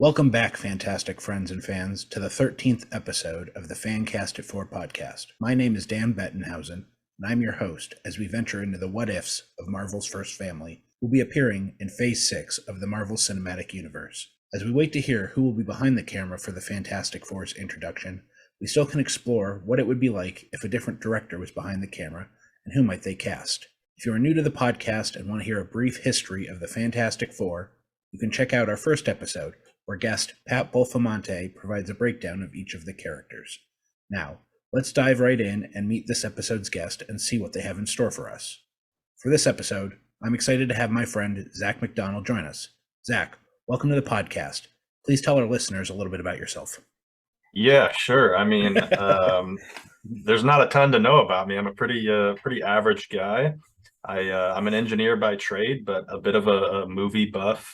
Welcome back, fantastic friends and fans, to the 13th episode of the Fancast at 4 podcast. My name is Dan Bettenhausen, and I'm your host as we venture into the what-ifs of Marvel's first family, who will be appearing in Phase 6 of the Marvel Cinematic Universe. As we wait to hear who will be behind the camera for the Fantastic Four's introduction, we still can explore what it would be like if a different director was behind the camera, and who might they cast. If you are new to the podcast and want to hear a brief history of the Fantastic Four, you can check out our first episode, where guest Pat Bolfamonte provides a breakdown of each of the characters. Now, let's dive right in and meet this episode's guest and see what they have in store for us. For this episode, I'm excited to have my friend Zack McDonnell join us. Zack, welcome to the podcast. Please tell our listeners a little bit about yourself. Yeah, sure. I mean, there's not a ton to know about me. I'm a pretty average guy. I'm an engineer by trade, but a bit of a movie buff.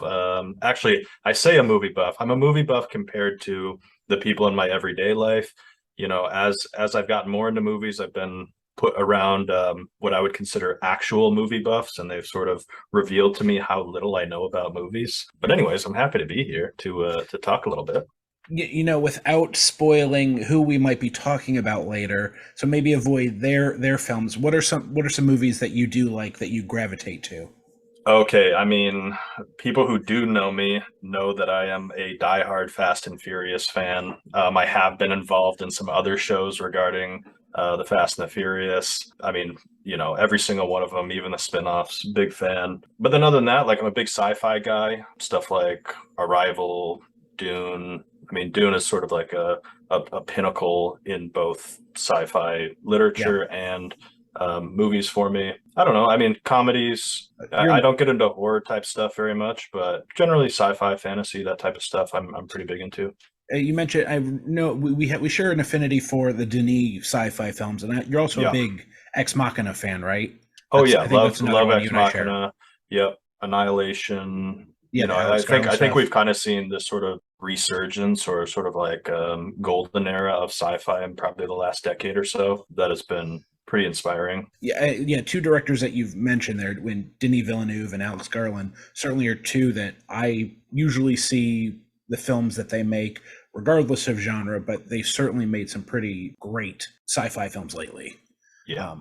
Actually, I say a movie buff. I'm a movie buff compared to the people in my everyday life. You know, as I've gotten more into movies, I've been put around what I would consider actual movie buffs, and they've sort of revealed to me how little I know about movies. But anyways, I'm happy to be here to talk a little bit. You know, without spoiling who we might be talking about later, so maybe avoid their films. What are some movies that you do like that you gravitate to? Okay, I mean, people who do know me know that I am a diehard Fast and Furious fan. I have been involved in some other shows regarding the Fast and the Furious. I mean, you know, every single one of them, even the spin-offs, big fan. But then other than that, like I'm a big sci-fi guy, stuff like Arrival, Dune. I mean, Dune is sort of like a pinnacle in both sci-fi literature and movies for me. I don't know. I mean, comedies. I don't get into horror type stuff very much, but generally sci-fi, fantasy, that type of stuff, I'm pretty big into. You mentioned I know we share an affinity for the Denis sci-fi films, and you're also a big Ex Machina fan, right? Oh yeah, I think that's another love one Ex you and I share. Machina. Yep, Annihilation. Yeah, You know, I think we've kind of seen this sort of resurgence or sort of like golden era of sci-fi in probably the last decade or so that has been pretty inspiring. Yeah, two directors that you've mentioned there, when Denis Villeneuve and Alex Garland, certainly are two that I usually see the films that they make, regardless of genre, but they've certainly made some pretty great sci-fi films lately. Yeah.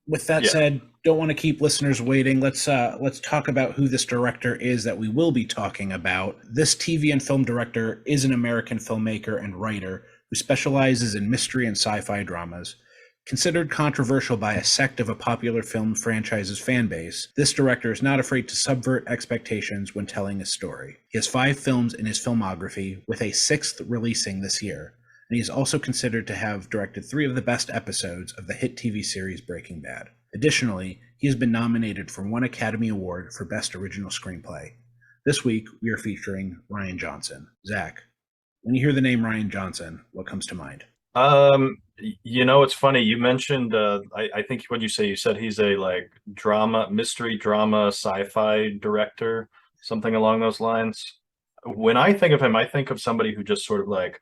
With that said, don't want to keep listeners waiting. Let's talk about who this director is that we will be talking about. This TV and film director is an American filmmaker and writer who specializes in mystery and sci-fi dramas. Considered controversial by a sect of a popular film franchise's fan base, this director is not afraid to subvert expectations when telling a story. He has 5 films in his filmography, with a 6th releasing this year, and he is also considered to have directed 3 of the best episodes of the hit TV series Breaking Bad. Additionally, he has been nominated for 1 Academy Award for Best Original Screenplay. This week, we are featuring Rian Johnson. Zack, when you hear the name Rian Johnson, what comes to mind? You know, it's funny. You mentioned, I think what you said he's a like mystery drama, sci-fi director, something along those lines. When I think of him, I think of somebody who just sort of like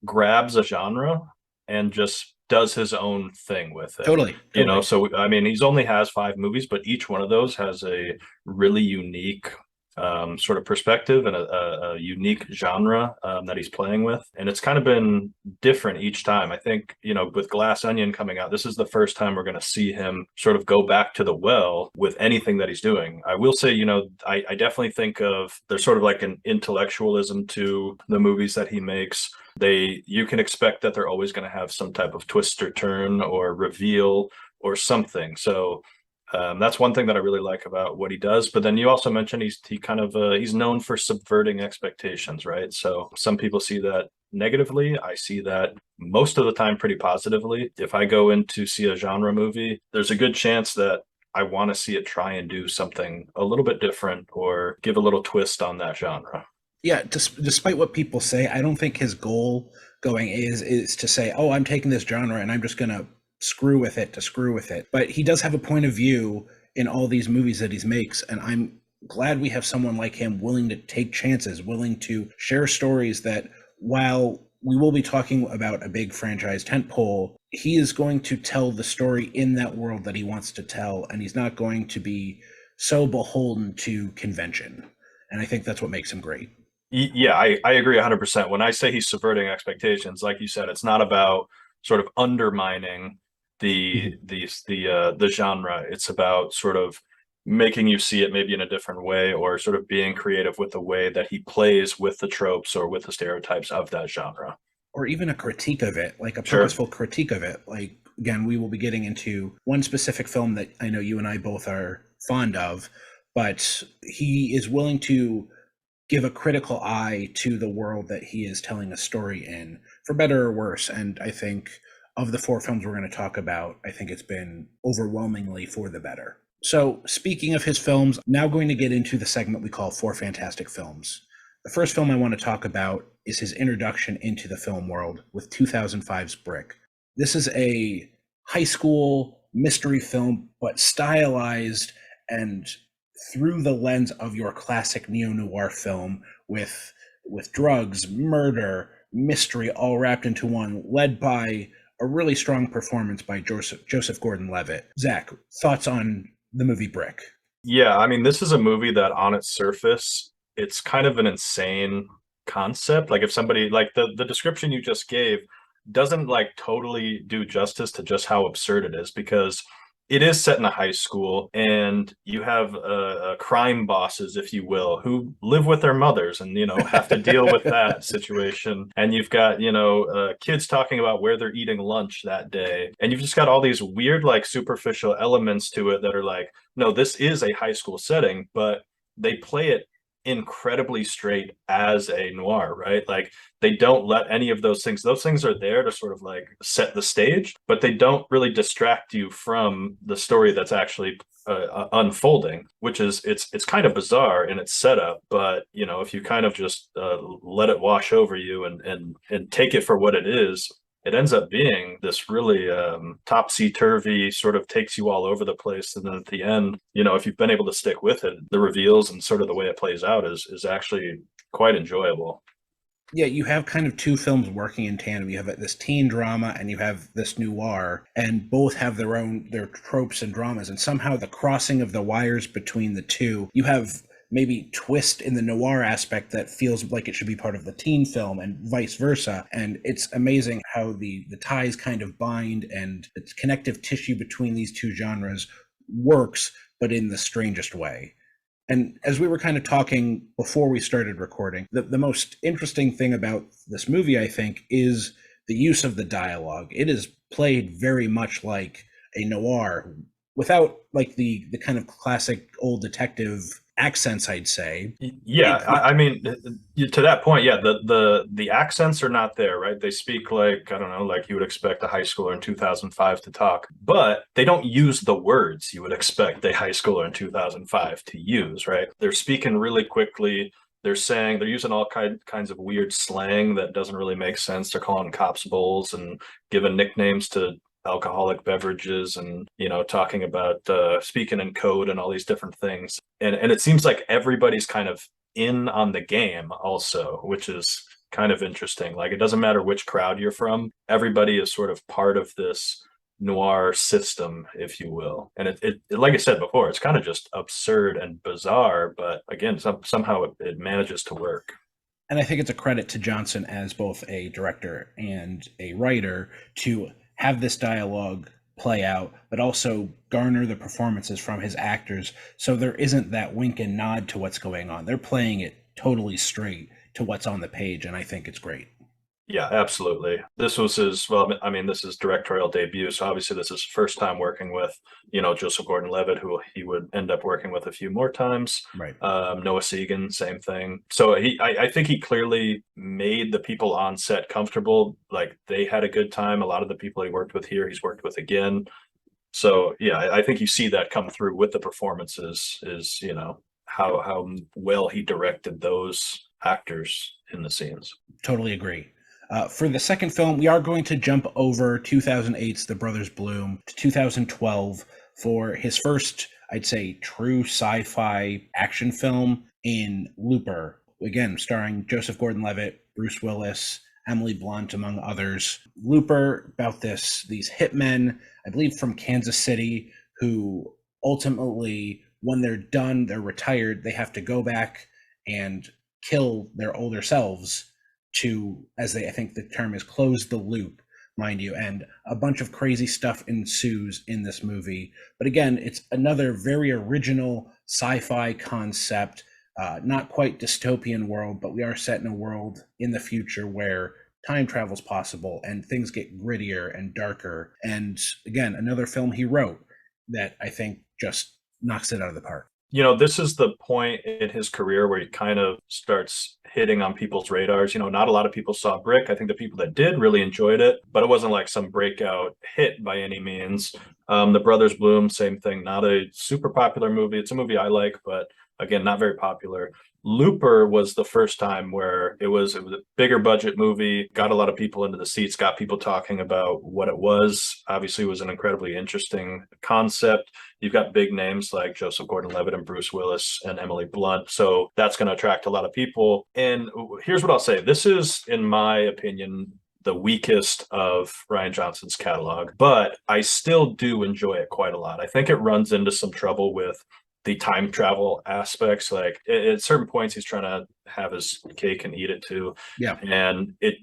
grabs a genre and just does his own thing with it. Totally. You know, so I mean, he's only has 5 movies, but each one of those has a really unique sort of perspective and a unique genre that he's playing with. And it's kind of been different each time. I think, you know, with Glass Onion coming out, this is the first time we're going to see him sort of go back to the well with anything that he's doing. I will say, you know, I definitely think of there's sort of like an intellectualism to the movies that he makes. You can expect that they're always going to have some type of twist or turn or reveal or something. So that's one thing that I really like about what he does. But then you also mentioned he's known for subverting expectations, right? So some people see that negatively. I see that most of the time pretty positively. If I go in to see a genre movie, there's a good chance that I want to see it try and do something a little bit different or give a little twist on that genre. Yeah, despite what people say, I don't think his goal going is to say, oh, I'm taking this genre and I'm just going to screw with it. But he does have a point of view in all these movies that he makes, and I'm glad we have someone like him willing to take chances, willing to share stories that, while we will be talking about a big franchise tentpole, he is going to tell the story in that world that he wants to tell, and he's not going to be so beholden to convention. And I think that's what makes him great. Yeah, I agree 100%. When I say he's subverting expectations, like you said, it's not about sort of undermining Mhm. the genre. It's about sort of making you see it maybe in a different way, or sort of being creative with the way that he plays with the tropes or with the stereotypes of that genre. Or even a critique of it, like a Sure. purposeful critique of it. Like, again, we will be getting into one specific film that I know you and I both are fond of, but he is willing to give a critical eye to the world that he is telling a story in, for better or worse. And I think of the four films we're going to talk about, I think it's been overwhelmingly for the better. So, speaking of his films, now going to get into the segment we call Four Fantastic Films. The first film I want to talk about is his introduction into the film world with 2005's Brick. This is a high school mystery film, but stylized and through the lens of your classic neo-noir film with drugs, murder, mystery all wrapped into one, led by a really strong performance by Joseph Gordon-Levitt. Zach, thoughts on the movie Brick? Yeah, I mean, this is a movie that on its surface, it's kind of an insane concept. Like if somebody like the description you just gave doesn't like totally do justice to just how absurd it is, because it is set in a high school and you have crime bosses, if you will, who live with their mothers and, have to deal with that situation. And you've got, kids talking about where they're eating lunch that day. And you've just got all these weird, like superficial elements to it that are like, no, this is a high school setting, but they play it incredibly straight as a noir, right? Like they don't let any of those things, those things are there to sort of like set the stage, but they don't really distract you from the story that's actually unfolding, which is it's kind of bizarre in its setup, but if you kind of just let it wash over you and take it for what it is, it ends up being this really topsy-turvy, sort of takes you all over the place. And then at the end, if you've been able to stick with it, the reveals and sort of the way it plays out is actually quite enjoyable. Yeah, you have kind of two films working in tandem. You have this teen drama and you have this noir, and both have their tropes and dramas. And somehow the crossing of the wires between the two, you have maybe twist in the noir aspect that feels like it should be part of the teen film and vice versa. And it's amazing how the ties kind of bind, and the connective tissue between these two genres works, but in the strangest way. And as we were kind of talking before we started recording, the most interesting thing about this movie, I think, is the use of the dialogue. It is played very much like a noir without like the kind of classic old detective accents, I'd say. Yeah, It, I mean, to that point, yeah, the accents are not there, right? They speak like, I don't know, like you would expect a high schooler in 2005 to talk, but they don't use the words you would expect a high schooler in 2005 to use, right? They're speaking really quickly. They're using all kinds of weird slang that doesn't really make sense. They're calling cops bulls and giving nicknames to alcoholic beverages, and talking about speaking in code and all these different things, and it seems like everybody's kind of in on the game also, which is kind of interesting. Like it doesn't matter which crowd you're from, everybody is sort of part of this noir system, if you will. And it like I said before, it's kind of just absurd and bizarre, but again, somehow it manages to work. and I think it's a credit to Johnson as both a director and a writer to have this dialogue play out, but also garner the performances from his actors. So there isn't that wink and nod to what's going on. They're playing it totally straight to what's on the page, and I think it's great. Yeah, absolutely. This was his, well, I mean, this is directorial debut. So obviously this is first time working with, Joseph Gordon-Levitt, who he would end up working with a few more times. Right. Noah Segan, same thing. So I think he clearly made the people on set comfortable. Like they had a good time. A lot of the people he worked with here, he's worked with again. So yeah, I think you see that come through with the performances is, how well he directed those actors in the scenes. Totally agree. For the second film, we are going to jump over 2008's The Brothers Bloom to 2012 for his first, I'd say, true sci-fi action film in Looper. Again, starring Joseph Gordon-Levitt, Bruce Willis, Emily Blunt, among others. Looper, about these hitmen, I believe from Kansas City, who ultimately, when they're done, they're retired, they have to go back and kill their older selves to, as I think the term is, close the loop, mind you. And a bunch of crazy stuff ensues in this movie. But again, it's another very original sci-fi concept, not quite dystopian world, but we are set in a world in the future where time travel is possible and things get grittier and darker. And again, another film he wrote that I think just knocks it out of the park. This is the point in his career where he kind of starts hitting on people's radars. Not a lot of people saw Brick. I think the people that did really enjoyed it, but it wasn't like some breakout hit by any means. The Brothers Bloom, same thing. Not a super popular movie. It's a movie I like, but again, not very popular. Looper was the first time where it was a bigger budget movie, got a lot of people into the seats, got people talking about what it was. Obviously, it was an incredibly interesting concept. You've got big names like Joseph Gordon-Levitt and Bruce Willis and Emily Blunt. So that's going to attract a lot of people. And here's what I'll say. This is, in my opinion, the weakest of Rian Johnson's catalog, but I still do enjoy it quite a lot. I think it runs into some trouble with the time travel aspects. Like at certain points, he's trying to have his cake and eat it too. Yeah. And it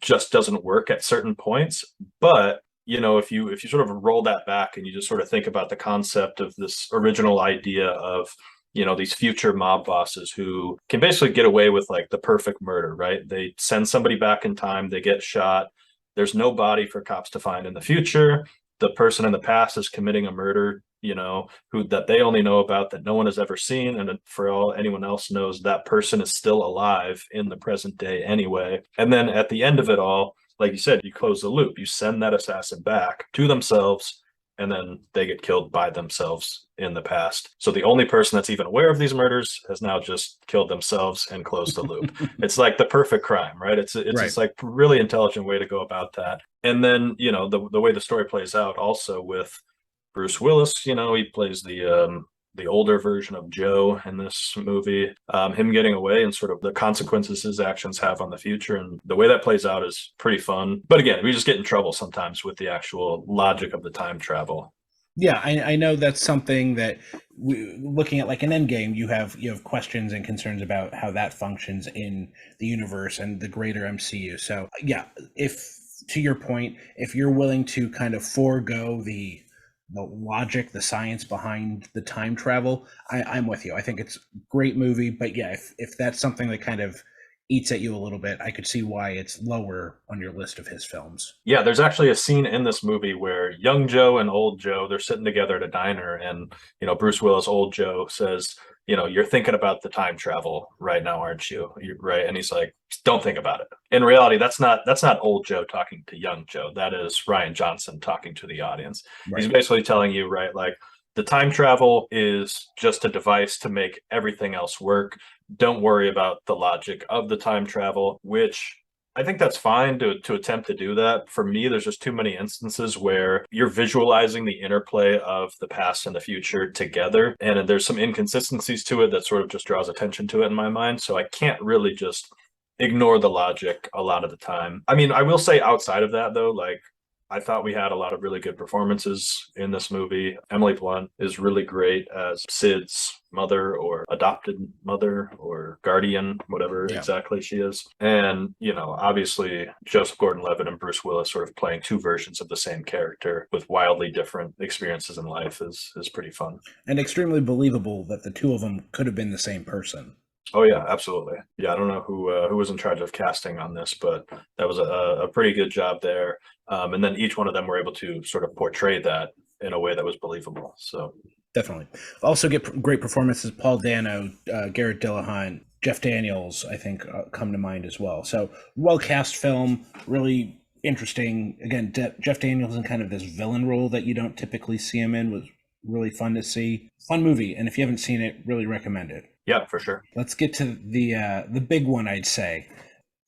just doesn't work at certain points. But if you sort of roll that back and you just sort of think about the concept of this original idea of these future mob bosses who can basically get away with like the perfect murder, right? They send somebody back in time, they get shot, there's no body for cops to find in the future. The person in the past is committing a murder, that they only know about, that no one has ever seen, and for all anyone else knows, that person is still alive in the present day anyway. And then at the end of it all, like you said, you close the loop. You send that assassin back to themselves, and then they get killed by themselves in the past. So the only person that's even aware of these murders has now just killed themselves and closed the loop. It's like the perfect crime, right? It's Right. just like really intelligent way to go about that. And then, the way the story plays out also with Bruce Willis, he plays the older version of Joe in this movie, him getting away and sort of the consequences his actions have on the future. And the way that plays out is pretty fun. But again, we just get in trouble sometimes with the actual logic of the time travel. Yeah, I know that's something that looking at like an Endgame, you have questions and concerns about how that functions in the universe and the greater MCU. So yeah, if to your point, if you're willing to kind of forego the logic, the science behind the time travel, I'm with you. I think it's a great movie, but yeah, if that's something that kind of eats at you a little bit, I could see why it's lower on your list of his films. Yeah, there's actually a scene in this movie where young Joe and old Joe, they're sitting together at a diner, and Bruce Willis, old Joe, says, you're thinking about the time travel right now, aren't you? Right? And he's like, don't think about it. In reality, that's not old Joe talking to young Joe. That is Rian Johnson talking to the audience. Right. He's basically telling you, right, like the time travel is just a device to make everything else work. Don't worry about the logic of the time travel, which I think that's fine to attempt to do that. For me, there's just too many instances where you're visualizing the interplay of the past and the future together. And there's some inconsistencies to it that sort of just draws attention to it in my mind. So I can't really just ignore the logic a lot of the time. I mean, I will say outside of that, though, like I thought we had a lot of really good performances in this movie. Emily Blunt is really great as Sid's mother or adopted mother or guardian, whatever exactly she is. And, obviously Joseph Gordon-Levitt and Bruce Willis sort of playing two versions of the same character with wildly different experiences in life is pretty fun. And extremely believable that the two of them could have been the same person. Oh yeah, absolutely. Yeah, I don't know who was in charge of casting on this, but that was a pretty good job there. And then each one of them were able to sort of portray that in a way that was believable. So definitely. Also get great performances. Paul Dano, Garrett Dillahunt, Jeff Daniels, I think come to mind as well. So well cast film, really interesting. Again, Jeff Daniels in kind of this villain role that you don't typically see him in was really fun to see. Fun movie, and if you haven't seen it, really recommend it. Yeah, for sure. Let's get to the big one, I'd say.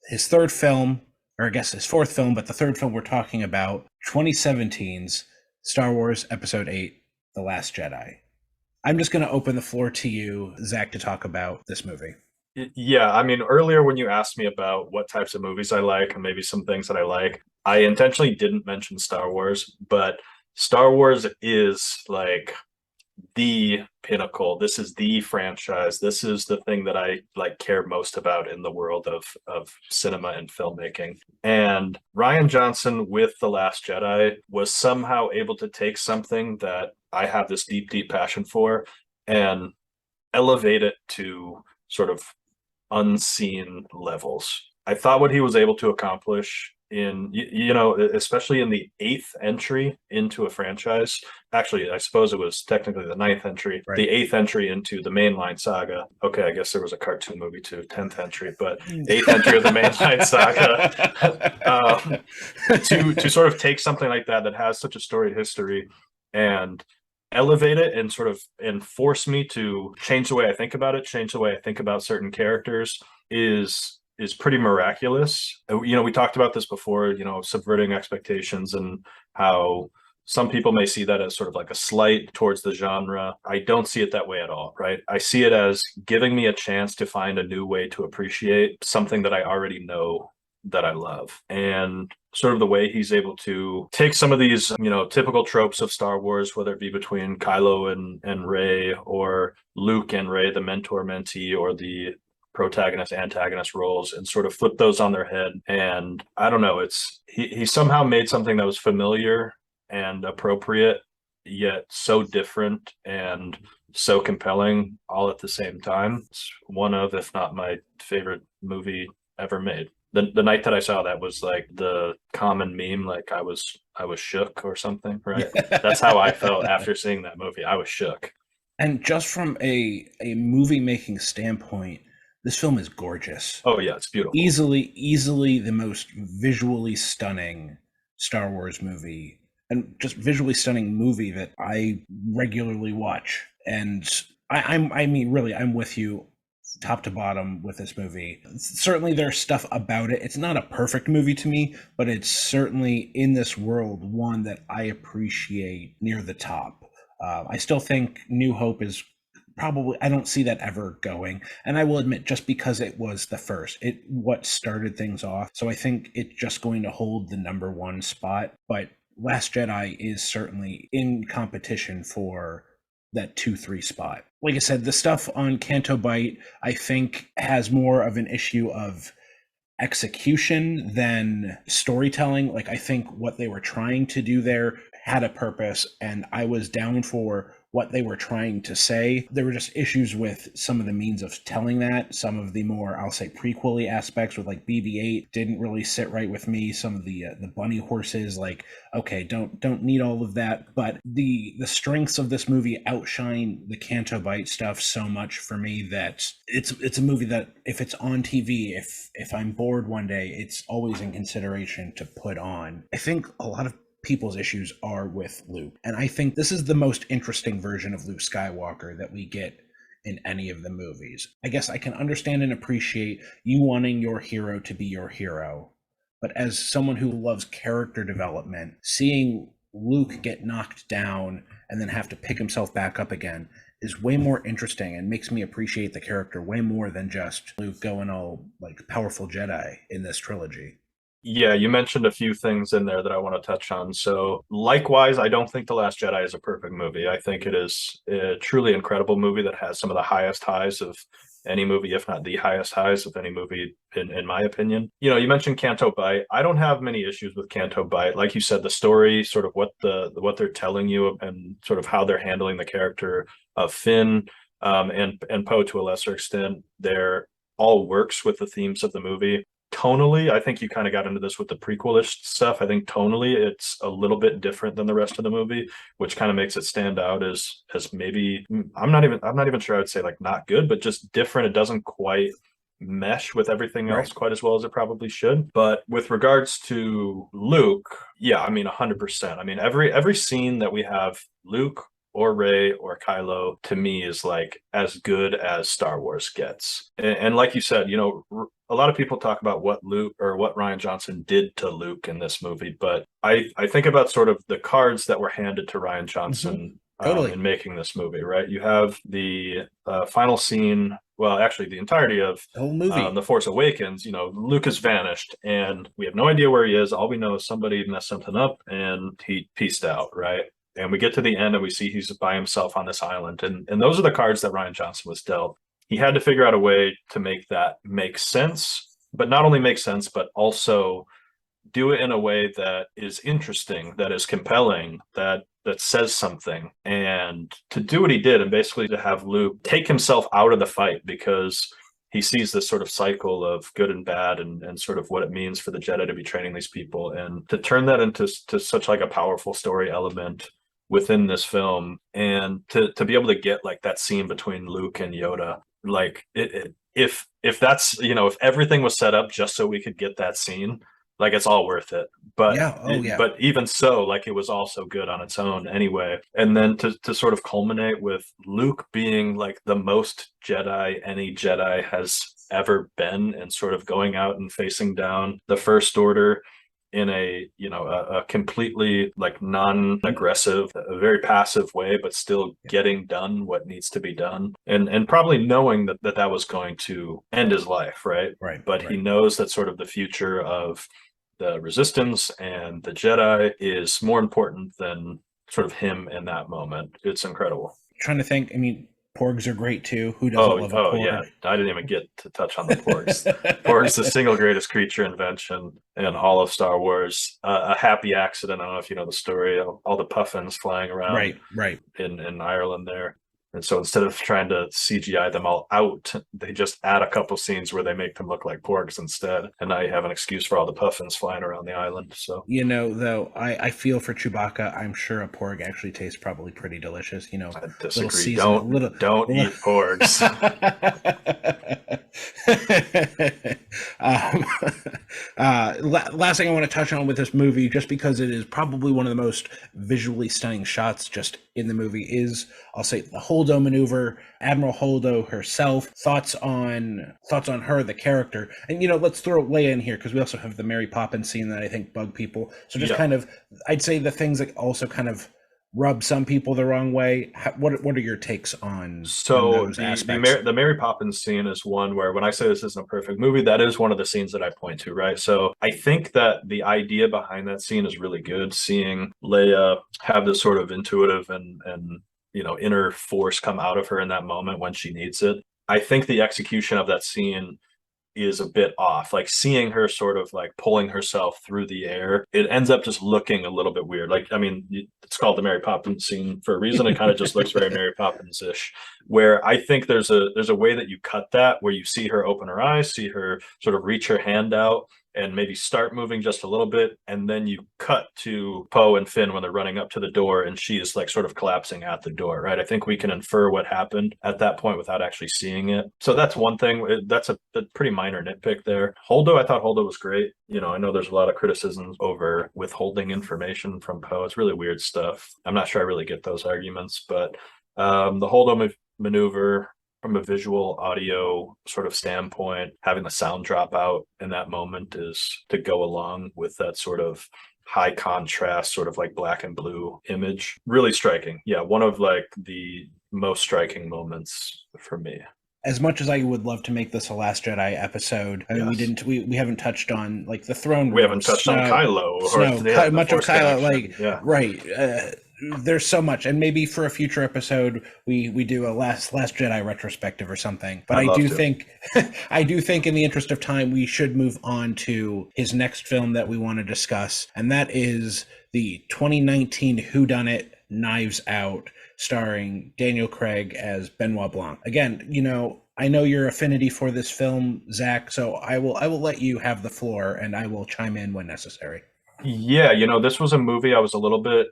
His third film, or I guess his fourth film, but the third film we're talking about, 2017's Star Wars Episode 8, The Last Jedi. I'm just going to open the floor to you, Zach, to talk about this movie. Yeah, I mean, earlier when you asked me about what types of movies I like and maybe some things that I like, I intentionally didn't mention Star Wars, but Star Wars is like the pinnacle. This is the franchise. This is the thing that I like care most about in the world of cinema and filmmaking. And Rian Johnson with The Last Jedi was somehow able to take something that I have this deep, deep passion for and elevate it to sort of unseen levels. I thought what he was able to accomplish in, especially in the eighth entry into a franchise. Actually, I suppose it was technically the ninth entry, right. The eighth entry into the mainline saga. Okay, I guess there was a cartoon movie too, 10th entry, but eighth entry of the mainline saga. To sort of take something like that has such a storied history and elevate it and sort of force me to change the way I think about it, change the way I think about certain characters is pretty miraculous. We talked about this before, subverting expectations and how some people may see that as sort of like a slight towards the genre. I don't see it that way at all, right? I see it as giving me a chance to find a new way to appreciate something that I already know that I love. And sort of the way he's able to take some of these, typical tropes of Star Wars, whether it be between Kylo and Rey, or Luke and Rey, the mentor-mentee, or the protagonist antagonist roles, and sort of flip those on their head. And I don't know, he somehow made something that was familiar and appropriate, yet so different and so compelling all at the same time. It's one of, if not my favorite movie ever made. The night that I saw that was like the common meme, like I was shook or something, right? That's how I felt after seeing that movie. I was shook. And just from a movie making standpoint, this film is gorgeous. Oh yeah, it's beautiful. Easily the most visually stunning Star Wars movie, and just visually stunning movie that I regularly watch. And I'm with you top to bottom with this movie. Certainly there's stuff about it. It's not a perfect movie to me, but it's certainly in this world one that I appreciate near the top. I still think New Hope is probably, I don't see that ever going. And I will admit, just because it was the first, what started things off. So I think it's just going to hold the number one spot. But Last Jedi is certainly in competition for that 2-3 spot. Like I said, the stuff on Canto Bight, I think, has more of an issue of execution than storytelling. Like, I think what they were trying to do there had a purpose, and I was down for what they were trying to say. There were just issues with some of the means of telling that. Some of the more, I'll say, prequel-y aspects with like BB-8 didn't really sit right with me. Some of the bunny horses, like, okay, don't need all of that. But the strengths of this movie outshine the Canto Bight stuff so much for me that it's a movie that if it's on TV, if I'm bored one day, it's always in consideration to put on. I think a lot of people's issues are with Luke. And I think this is the most interesting version of Luke Skywalker that we get in any of the movies. I guess I can understand and appreciate you wanting your hero to be your hero. But as someone who loves character development, seeing Luke get knocked down and then have to pick himself back up again is way more interesting and makes me appreciate the character way more than just Luke going all like powerful Jedi in this trilogy. Yeah, you mentioned a few things in there that I want to touch on. So likewise, I don't think The Last Jedi is a perfect movie. I think it is a truly incredible movie that has some of the highest highs of any movie, if not the highest highs of any movie, in my opinion. You mentioned Canto Bight. I don't have many issues with Canto Bight. Like you said, the story, sort of what they're telling you and sort of how they're handling the character of Finn and Poe to a lesser extent, they're all works with the themes of the movie. Tonally, I think you kind of got into this with the prequelish stuff. I think tonally it's a little bit different than the rest of the movie, which kind of makes it stand out as maybe I'm not even sure I would say like not good, but just different. It doesn't quite mesh with everything else quite as well as it probably should. But with regards to Luke, yeah, I mean 100%. I mean every scene that we have Luke or Rey or Kylo, to me, is like as good as Star Wars gets. And like you said, a lot of people talk about what Luke or what Rian Johnson did to Luke in this movie, but I think about sort of the cards that were handed to Rian Johnson in making this movie, right? You have the final scene, well, actually the entirety of the whole movie, The Force Awakens. Luke has vanished and we have no idea where he is. All we know is somebody messed something up and he pieced out, right? And we get to the end and we see he's by himself on this island. And those are the cards that Rian Johnson was dealt. He had to figure out a way to make that make sense, but not only make sense, but also do it in a way that is interesting, that is compelling, that says something. And to do what he did, and basically to have Luke take himself out of the fight, because he sees this sort of cycle of good and bad, and sort of what it means for the Jedi to be training these people, and to turn that into such like a powerful story element within this film, and to be able to get like that scene between Luke and Yoda, like if that's, if everything was set up just so we could get that scene, like it's all worth it. But but even so, like it was also good on its own anyway. And then to sort of culminate with Luke being like the most Jedi any Jedi has ever been, and sort of going out and facing down the First Order in a completely like non-aggressive, a very passive way, but still getting done what needs to be done, and probably knowing that was going to end his life, right? But he knows that sort of the future of the Resistance and the Jedi is more important than sort of him in that moment. It's incredible. Trying to think, I mean, porgs are great too. Who doesn't love a porg? Yeah, I didn't even get to touch on the porgs. Porgs, the single greatest creature invention in all of Star Wars. A happy accident. I don't know if you know the story. All the puffins flying around, right in Ireland there. And so instead of trying to CGI them all out, they just add a couple scenes where they make them look like porgs instead. And now you have an excuse for all the puffins flying around the island. So, though, I feel for Chewbacca. I'm sure a porg actually tastes probably pretty delicious. I disagree. Don't eat porgs. Last thing I want to touch on with this movie, just because it is probably one of the most visually stunning shots just in the movie, is, I'll say, the Holdo maneuver. Admiral Holdo herself. Thoughts on her, the character, and let's throw Leia in here because we also have the Mary Poppins scene that I think bug people. So just kind of, I'd say the things that also kind of rub some people the wrong way. What are your takes on those aspects? The Mary Poppins scene is one where, when I say this isn't a perfect movie, that is one of the scenes that I point to, right? So I think that the idea behind that scene is really good. Seeing Leia have this sort of intuitive and inner force come out of her in that moment when she needs it. I think the execution of that scene is a bit off. Like seeing her sort of like pulling herself through the air, it ends up just looking a little bit weird. Like, I mean, it's called the Mary Poppins scene for a reason. It kind of just looks very Mary Poppins-ish, where I think there's a way that you cut that, where you see her open her eyes, see her sort of reach her hand out and maybe start moving just a little bit, and then you cut to Poe and Finn when they're running up to the door and she is like sort of collapsing at the door, right? I think we can infer what happened at that point without actually seeing it. So that's one thing. That's a pretty minor nitpick there. Holdo, I thought Holdo was great. I know there's a lot of criticisms over withholding information from Poe. It's really weird stuff. I'm not sure I really get those arguments, but the Holdo maneuver, from a visual audio sort of standpoint, having the sound drop out in that moment is to go along with that sort of high contrast, sort of like black and blue image. Really striking. Yeah, one of like the most striking moments for me. As much as I would love to make this a Last Jedi episode, I mean, we haven't touched on like the throne room. We haven't touched on Kylo much of Kylo, right. There's so much, and maybe for a future episode we do a Last Jedi retrospective or something. But I do think in the interest of time we should move on to his next film that we want to discuss, and that is the 2019 whodunit Knives Out, starring Daniel Craig as Benoit Blanc. Again, I know your affinity for this film, Zach, so I will let you have the floor, and I will chime in when necessary. Yeah, this was a movie I was a little bit,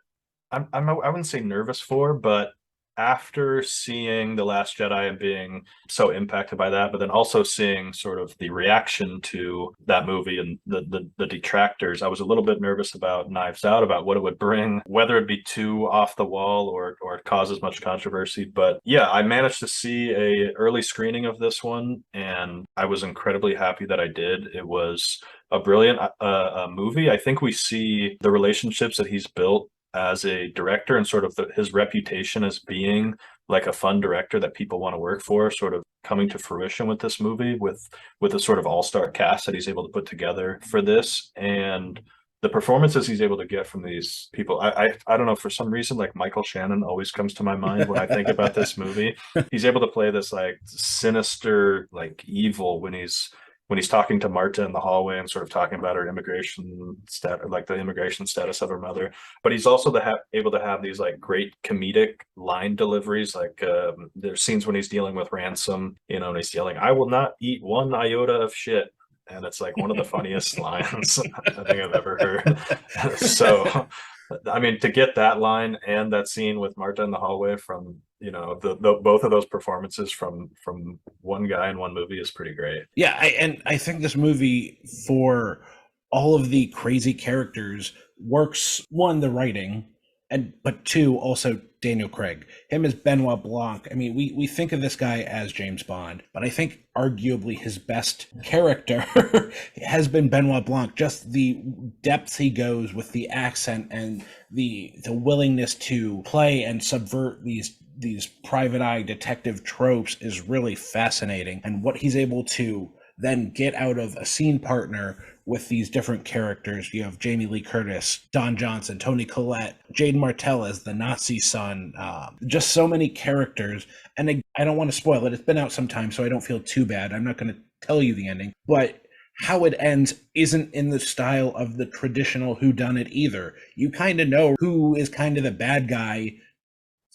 I wouldn't say nervous for, but after seeing The Last Jedi and being so impacted by that, but then also seeing sort of the reaction to that movie and the detractors, I was a little bit nervous about Knives Out, about what it would bring, whether it'd be too off the wall or cause as much controversy. But yeah, I managed to see a early screening of this one, and I was incredibly happy that I did. It was a brilliant movie. I think we see the relationships that he's built as a director and sort of his reputation as being like a fun director that people want to work for, sort of coming to fruition with this movie, with a sort of all-star cast that he's able to put together for this. And the performances he's able to get from these people, I don't know, for some reason, like Michael Shannon always comes to my mind when I think about this movie. He's able to play this like sinister, like evil when he's talking to Marta in the hallway and sort of talking about her immigration stat, like the immigration status of her mother. But he's also able to have these like great comedic line deliveries. Like there's scenes when he's dealing with Ransom, you know, and he's yelling, "I will not eat one iota of shit." And it's like one of the funniest lines I think I've ever heard. So, I mean, to get that line and that scene with Marta in the hallway from, you know, the both of those performances from one guy in one movie is pretty great. Yeah, I think this movie, for all of the crazy characters, works, one, the writing, but two, also Daniel Craig. Him as Benoit Blanc. I mean, we think of this guy as James Bond, but I think arguably his best character has been Benoit Blanc. Just the depth he goes with the accent and the willingness to play and subvert these private eye detective tropes is really fascinating. And what he's able to then get out of a scene partner with these different characters. You have Jamie Lee Curtis, Don Johnson, Toni Collette, Jade Martell as the Nazi son, just so many characters. And I don't want to spoil it. It's been out some time, so I don't feel too bad. I'm not going to tell you the ending, but how it ends isn't in the style of the traditional whodunit either. You kind of know who is kind of the bad guy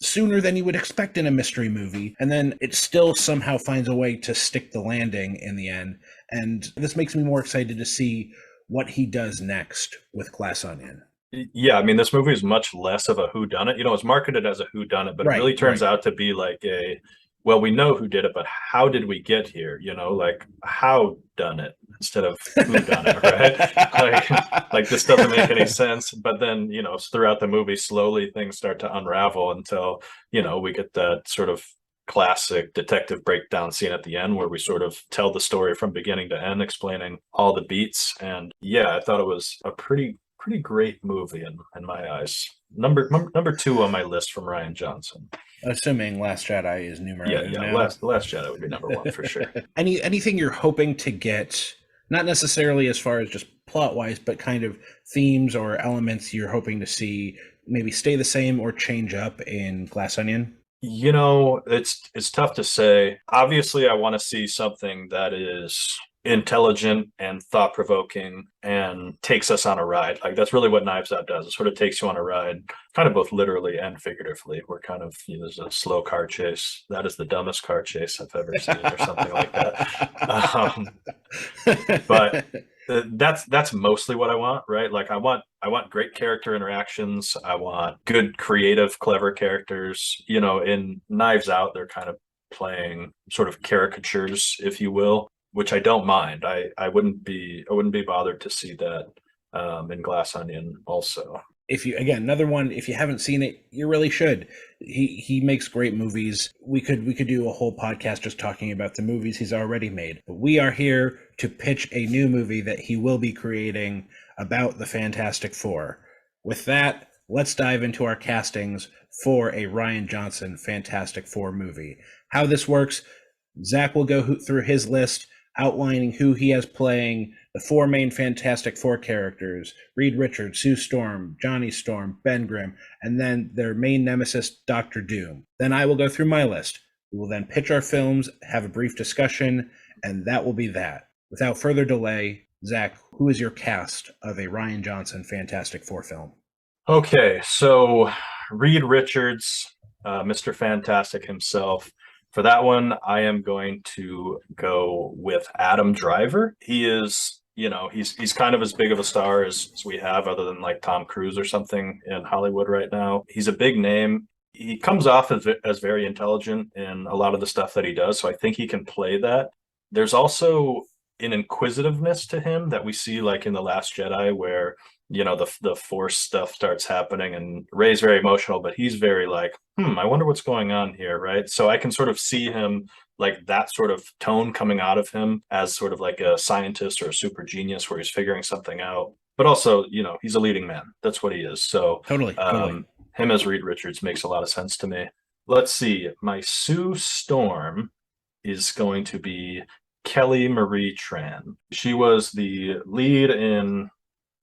sooner than you would expect in a mystery movie, and then it still somehow finds a way to stick the landing in the end. And this makes me more excited to see what he does next with Glass Onion. Yeah, I mean, this movie is much less of a whodunit. You know, it's marketed as a whodunit, but it really turns out to be like a, well, we know who did it, but how did we get here? You know, like how done it instead of who done it, right? like this doesn't make any sense. But then, you know, throughout the movie, slowly things start to unravel until, you know, we get that sort of classic detective breakdown scene at the end where we sort of tell the story from beginning to end, explaining all the beats. And yeah, I thought it was a pretty great movie in my eyes. Number two on my list from Rian Johnson. Assuming Last Jedi is numero yeah. Last Jedi would be number one for sure. Anything you're hoping to get, not necessarily as far as just plot wise, but kind of themes or elements you're hoping to see maybe stay the same or change up in Glass Onion? You know, it's tough to say. Obviously, I want to see something that is intelligent and thought-provoking and takes us on a ride. Like that's really what Knives Out does. It sort of takes you on a ride, kind of both literally and figuratively. We're kind of, you know, there's a slow car chase. That is the dumbest car chase I've ever seen, or something like that. But that's mostly what I want, right? Like I want great character interactions. I want good, creative, clever characters. You know, in Knives Out, they're kind of playing sort of caricatures, if you will, which I don't mind. I wouldn't be bothered to see that in Glass Onion also. If you, again, another one, if you haven't seen it, you really should. He makes great movies. We could do a whole podcast just talking about the movies he's already made. But we are here to pitch a new movie that he will be creating about the Fantastic Four. With that, let's dive into our castings for a Rian Johnson Fantastic Four movie. How this works, Zach will go through his list, outlining who he has playing the four main Fantastic Four characters: Reed Richards, Sue Storm, Johnny Storm, Ben Grimm, and then their main nemesis, Doctor Doom. Then I will go through my list. We will then pitch our films, have a brief discussion, and that will be that. Without further delay, Zach, who is your cast of a Rian Johnson Fantastic Four film? Okay, so Reed Richards, Mr. Fantastic himself. For that one, I am going to go with Adam Driver. He is, you know, he's kind of as big of a star as we have, other than like Tom Cruise or something in Hollywood right now. He's a big name. He comes off as very intelligent in a lot of the stuff that he does, so I think he can play that. There's also an inquisitiveness to him that we see like in The Last Jedi, where, you know, the Force stuff starts happening and Rey's very emotional, but he's very like, I wonder what's going on here, right? So I can sort of see him, like that sort of tone coming out of him as sort of like a scientist or a super genius where he's figuring something out. But also, you know, he's a leading man. That's what he is. So Totally. Him as Reed Richards makes a lot of sense to me. Let's see. My Sue Storm is going to be Kelly Marie Tran. She was the lead in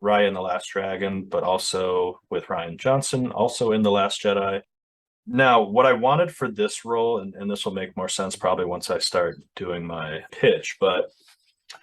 Raya and the Last Dragon, but also with Rian Johnson, also in The Last Jedi. Now, what I wanted for this role, and this will make more sense probably once I start doing my pitch, but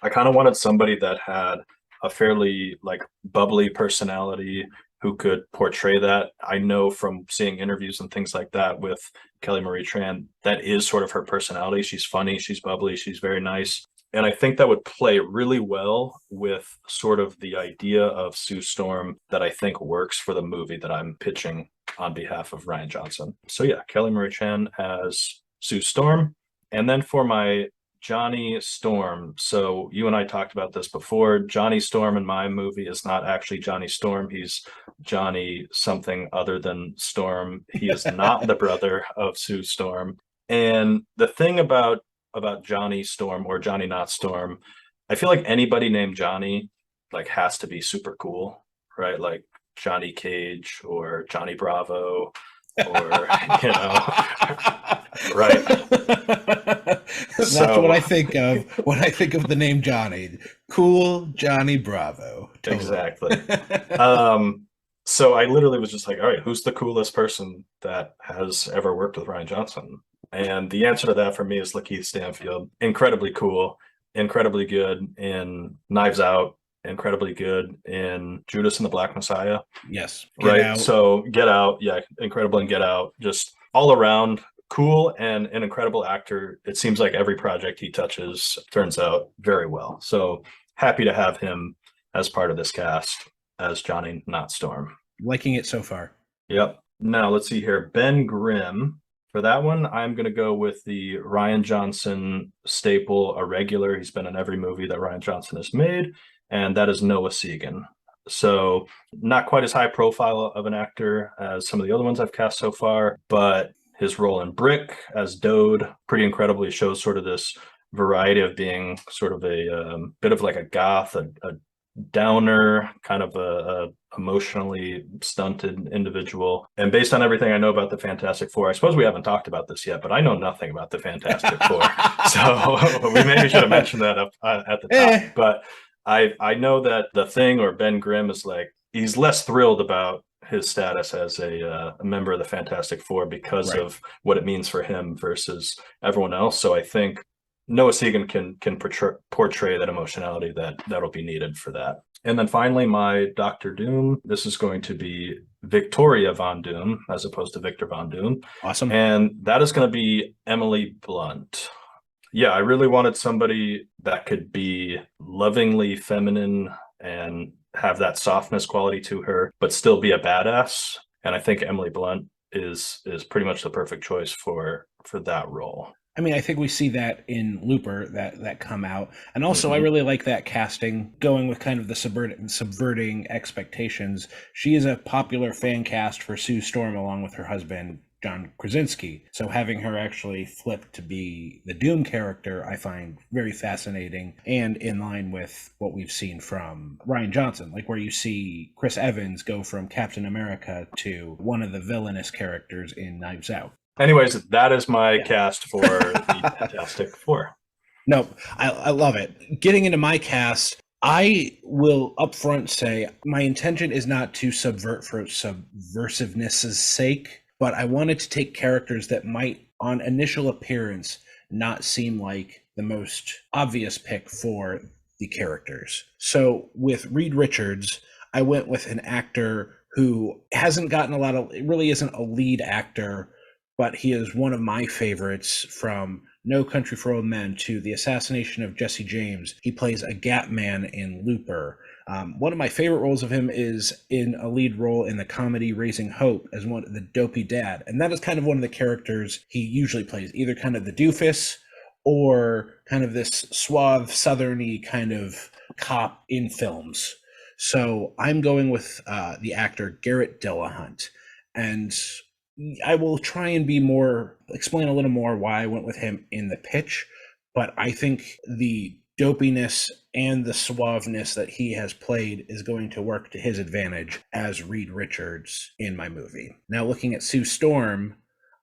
I kind of wanted somebody that had a fairly like bubbly personality who could portray that. I know from seeing interviews and things like that with Kelly Marie Tran, that is sort of her personality. She's funny, she's bubbly, she's very nice. And I think that would play really well with sort of the idea of Sue Storm that I think works for the movie that I'm pitching on behalf of Rian Johnson. So yeah, Kelly Marie Tran as Sue Storm. And then for my Johnny Storm. So you and I talked about this before. Johnny Storm in my movie is not actually Johnny Storm. He's Johnny something other than Storm. He is not the brother of Sue Storm. And the thing about Johnny Storm or Johnny Not Storm, I feel like anybody named Johnny like has to be super cool, right? Like Johnny Cage or Johnny Bravo or right. That's what I think of when I think of the name Johnny. Cool Johnny Bravo. Totally. Exactly. So I literally was just like, all right, who's the coolest person that has ever worked with Rian Johnson? And the answer to that for me is Lakeith Stanfield. Incredibly cool, incredibly good in Knives Out, incredibly good in Judas and the Black Messiah. Yes. Get Out. So Get Out, yeah, incredible in Get Out. Just all around cool and an incredible actor. It seems like every project he touches turns out very well. So happy to have him as part of this cast as Johnny Not Storm. Liking it so far. Yep. Now let's see here. Ben Grimm. For that one, I'm going to go with the Rian Johnson staple, a regular. He's been in every movie that Rian Johnson has made, and that is Noah Segan. So not quite as high profile of an actor as some of the other ones I've cast so far, but his role in Brick as Dode, pretty incredible. He shows sort of this variety of being sort of a bit of like a goth, a downer, kind of a emotionally stunted individual. And based on everything I know about the Fantastic Four, I suppose we haven't talked about this yet, but I know nothing about the Fantastic Four. So we maybe should have mentioned that up at the top. But I know that the Thing or Ben Grimm is like, he's less thrilled about his status as a member of the Fantastic Four because of what it means for him versus everyone else. So I think Noah Segan can portray that emotionality that'll be needed for that. And then finally, my Doctor Doom. This is going to be Victoria Von Doom as opposed to Victor Von Doom. Awesome. And that is going to be Emily Blunt. Yeah, I really wanted somebody that could be lovingly feminine and have that softness quality to her, but still be a badass. And I think Emily Blunt is pretty much the perfect choice for that role. I mean, I think we see that in Looper that come out. And also, I really like that casting, going with kind of the subverting expectations. She is a popular fan cast for Sue Storm along with her husband, John Krasinski. So having her actually flip to be the Doom character, I find very fascinating and in line with what we've seen from Rian Johnson, like where you see Chris Evans go from Captain America to one of the villainous characters in Knives Out. Anyways, that is my cast for the Fantastic Four. No, I love it. Getting into my cast, I will upfront say my intention is not to subvert for subversiveness' sake, but I wanted to take characters that might, on initial appearance, not seem like the most obvious pick for the characters. So with Reed Richards, I went with an actor who hasn't gotten really isn't a lead actor, but he is one of my favorites from No Country for Old Men to The Assassination of Jesse James. He plays a Gap Man in Looper. One of my favorite roles of him is in a lead role in the comedy Raising Hope as the dopey dad. And that is kind of one of the characters he usually plays, either kind of the doofus or kind of this suave, southerny kind of cop in films. So I'm going with the actor Garrett Dillahunt. And I will try and explain a little more why I went with him in the pitch, but I think the dopiness and the suaveness that he has played is going to work to his advantage as Reed Richards in my movie. Now, looking at Sue Storm,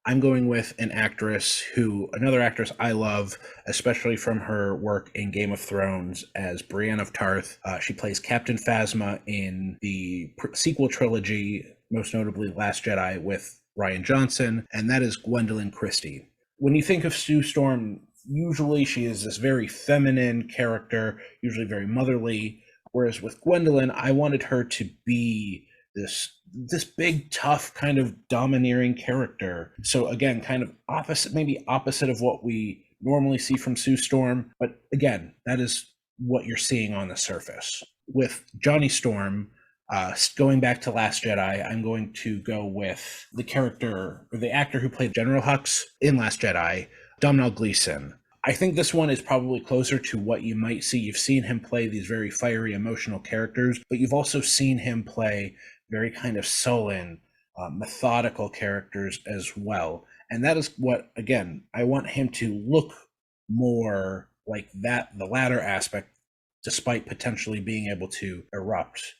I'm going with another actress I love, especially from her work in Game of Thrones as Brienne of Tarth. She plays Captain Phasma in the sequel trilogy, most notably Last Jedi with Rian Johnson, and that is Gwendolyn Christie. When you think of Sue Storm, usually she is this very feminine character, usually very motherly, whereas with Gwendolyn, I wanted her to be this big tough kind of domineering character. So again, kind of opposite of what we normally see from Sue Storm, but again, that is what you're seeing on the surface. With Johnny Storm, going back to Last Jedi, I'm going to go with the actor who played General Hux in Last Jedi, Domhnall Gleeson. I think this one is probably closer to what you might see. You've seen him play these very fiery, emotional characters, but you've also seen him play very kind of sullen, methodical characters as well. And that is what, again, I want him to look more like that, the latter aspect, despite potentially being able to erupt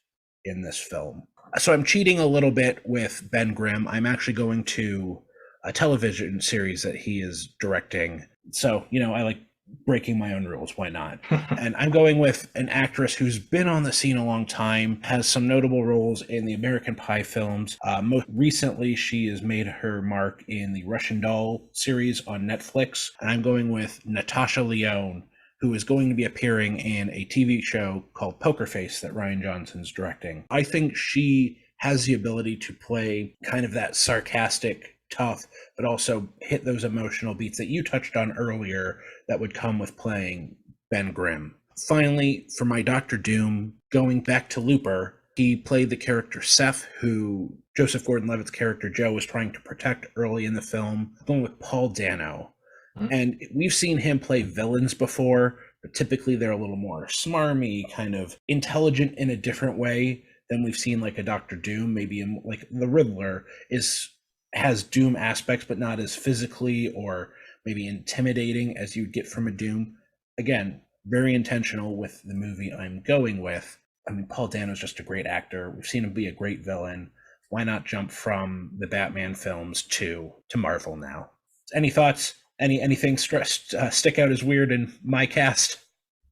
in this film. So I'm cheating a little bit with Ben Grimm. I'm actually going to a television series that he is directing. So, I like breaking my own rules. Why not? And I'm going with an actress who's been on the scene a long time, has some notable roles in the American Pie films. Most recently, she has made her mark in the Russian Doll series on Netflix. And I'm going with Natasha Lyonne, who is going to be appearing in a TV show called Poker Face that Rian Johnson's directing. I think she has the ability to play kind of that sarcastic, tough, but also hit those emotional beats that you touched on earlier that would come with playing Ben Grimm. Finally, for my Doctor Doom, going back to Looper, he played the character Seth, who Joseph Gordon-Levitt's character Joe was trying to protect early in the film. Going with Paul Dano. And we've seen him play villains before, but typically they're a little more smarmy, kind of intelligent in a different way than we've seen like a Doctor Doom. Maybe like the Riddler has Doom aspects, but not as physically or maybe intimidating as you'd get from a Doom. Again, very intentional with the movie I'm going with. I mean, Paul Dano's just a great actor. We've seen him be a great villain. Why not jump from the Batman films to Marvel now? Any thoughts? Anything stick out as weird in my cast?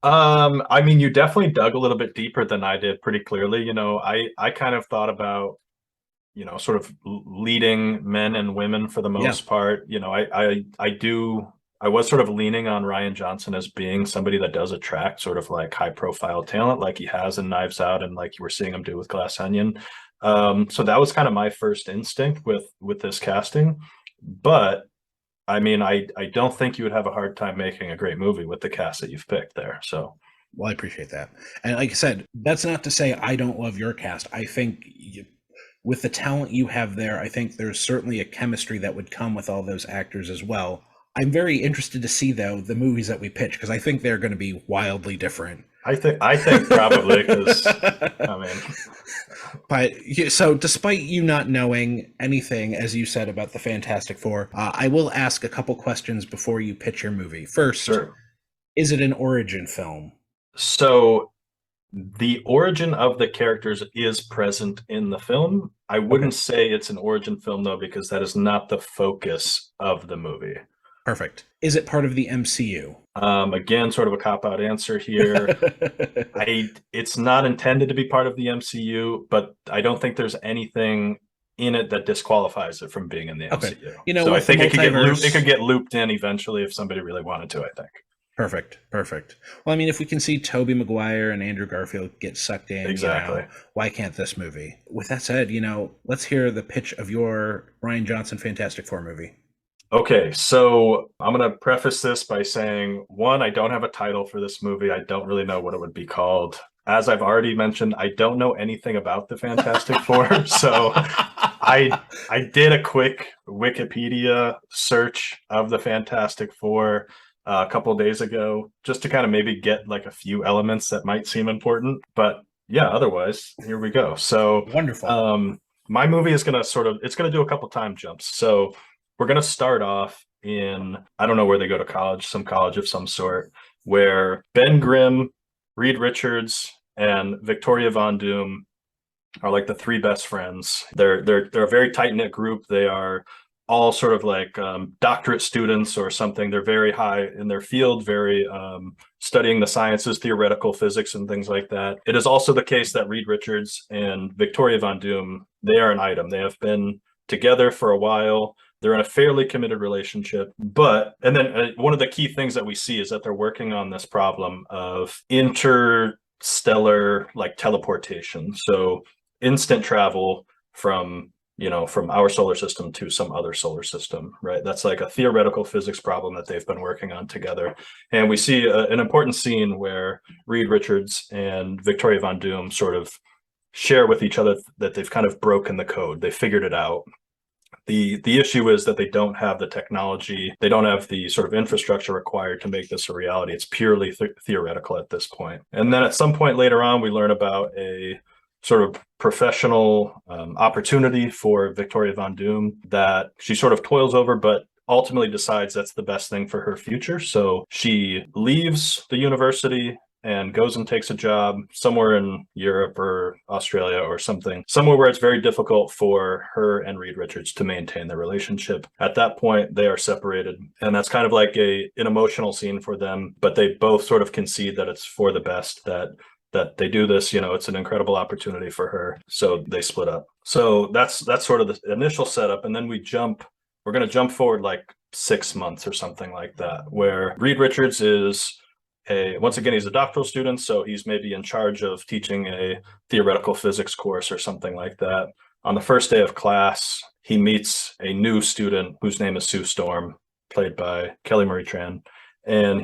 I mean, you definitely dug a little bit deeper than I did pretty clearly. I kind of thought about sort of leading men and women for the most part. I was sort of leaning on Rian Johnson as being somebody that does attract sort of like high profile talent, like he has in Knives Out and like you were seeing him do with Glass Onion. So that was kind of my first instinct with this casting. But I mean, I don't think you would have a hard time making a great movie with the cast that you've picked there. So. Well, I appreciate that. And like I said, that's not to say I don't love your cast. I think with the talent you have there, I think there's certainly a chemistry that would come with all those actors as well. I'm very interested to see, though, the movies that we pitch, because I think they're going to be wildly different. I think probably because, I mean. But so despite you not knowing anything, as you said, about the Fantastic Four, I will ask a couple questions before you pitch your movie. First, sure. Is it an origin film? So the origin of the characters is present in the film. I wouldn't say it's an origin film, though, because that is not the focus of the movie. Perfect. Is it part of the MCU? Again, sort of a cop-out answer here. It's not intended to be part of the MCU, but I don't think there's anything in it that disqualifies it from being in the MCU. So I think it could get looped in eventually if somebody really wanted to, I think. Perfect. Well, I mean, if we can see Tobey Maguire and Andrew Garfield get sucked in, exactly. Why can't this movie? With that said, let's hear the pitch of your Rian Johnson Fantastic Four movie. Okay, so I'm going to preface this by saying, one, I don't have a title for this movie. I don't really know what it would be called. As I've already mentioned, I don't know anything about the Fantastic Four, so I did a quick Wikipedia search of the Fantastic Four a couple of days ago, just to kind of maybe get like a few elements that might seem important. But yeah, otherwise, here we go. So wonderful. My movie is going to do a couple time jumps. So we're going to start off in, I don't know where they go to college, some college of some sort, where Ben Grimm, Reed Richards, and Victoria Von Doom are like the three best friends. They're a very tight-knit group. They are all sort of like doctorate students or something. They're very high in their field, very studying the sciences, theoretical physics, and things like that. It is also the case that Reed Richards and Victoria Von Doom, they are an item. They have been together for a while. They're in a fairly committed relationship. And then one of the key things that we see is that they're working on this problem of interstellar like teleportation. So instant travel from our solar system to some other solar system, right? That's like a theoretical physics problem that they've been working on together. And we see an important scene where Reed Richards and Victoria Von Doom sort of share with each other that they've kind of broken the code. They figured it out. The issue is that they don't have the technology, they don't have the sort of infrastructure required to make this a reality. It's purely theoretical at this point. And then at some point later on, we learn about a sort of professional opportunity for Victoria Von Doom that she sort of toils over, but ultimately decides that's the best thing for her future. So she leaves the university and goes and takes a job somewhere in Europe or Australia or somewhere where it's very difficult for her and Reed Richards to maintain their relationship. At that point, they are separated. And that's kind of like an emotional scene for them, but they both sort of concede that it's for the best, that they do this, it's an incredible opportunity for her. So they split up. So that's sort of the initial setup. And then we're going to jump forward like 6 months or something like that, where Reed Richards is once again, he's a doctoral student. So he's maybe in charge of teaching a theoretical physics course or something like that. On the first day of class, he meets a new student whose name is Sue Storm, played by Kelly Marie Tran. And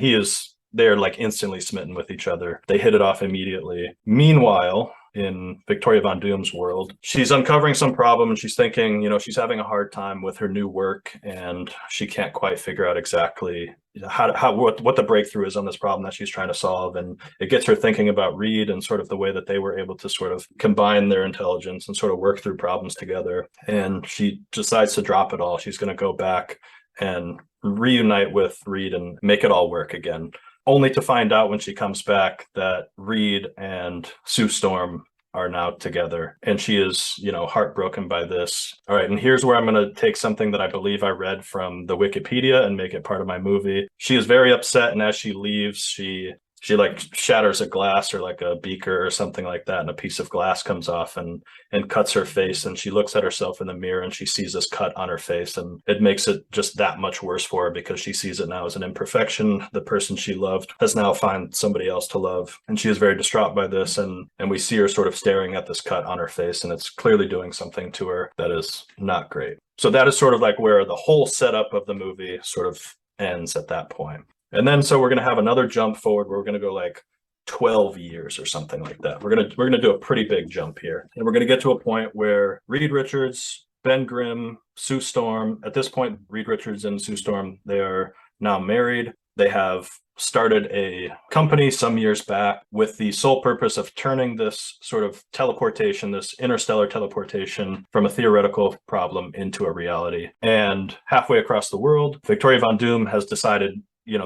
they're like instantly smitten with each other. They hit it off immediately. Meanwhile, in Victoria Von Doom's world, she's uncovering some problem and she's thinking, she's having a hard time with her new work and she can't quite figure out exactly what the breakthrough is on this problem that she's trying to solve. And it gets her thinking about Reed and sort of the way that they were able to sort of combine their intelligence and sort of work through problems together. And she decides to drop it all. She's going to go back and reunite with Reed and make it all work again, only to find out when she comes back that Reed and Sue Storm are now together. And she is, heartbroken by this. All right, and here's where I'm going to take something that I believe I read from the Wikipedia and make it part of my movie. She is very upset, and as she leaves, she like shatters a glass or like a beaker or something like that, and a piece of glass comes off and cuts her face, and she looks at herself in the mirror and she sees this cut on her face, and it makes it just that much worse for her because she sees it now as an imperfection. The person she loved has now found somebody else to love, and she is very distraught by this, and we see her sort of staring at this cut on her face, and it's clearly doing something to her that is not great. So that is sort of like where the whole setup of the movie sort of ends at that point. And then so we're going to have another jump forward where we're going to go like 12 years or something like that. We're going to do a pretty big jump here. And we're going to get to a point where Reed Richards, Ben Grimm, Sue Storm, at this point, Reed Richards and Sue Storm, they are now married. They have started a company some years back with the sole purpose of turning this sort of teleportation, this interstellar teleportation from a theoretical problem into a reality. And halfway across the world, Victoria Von Doom has decided,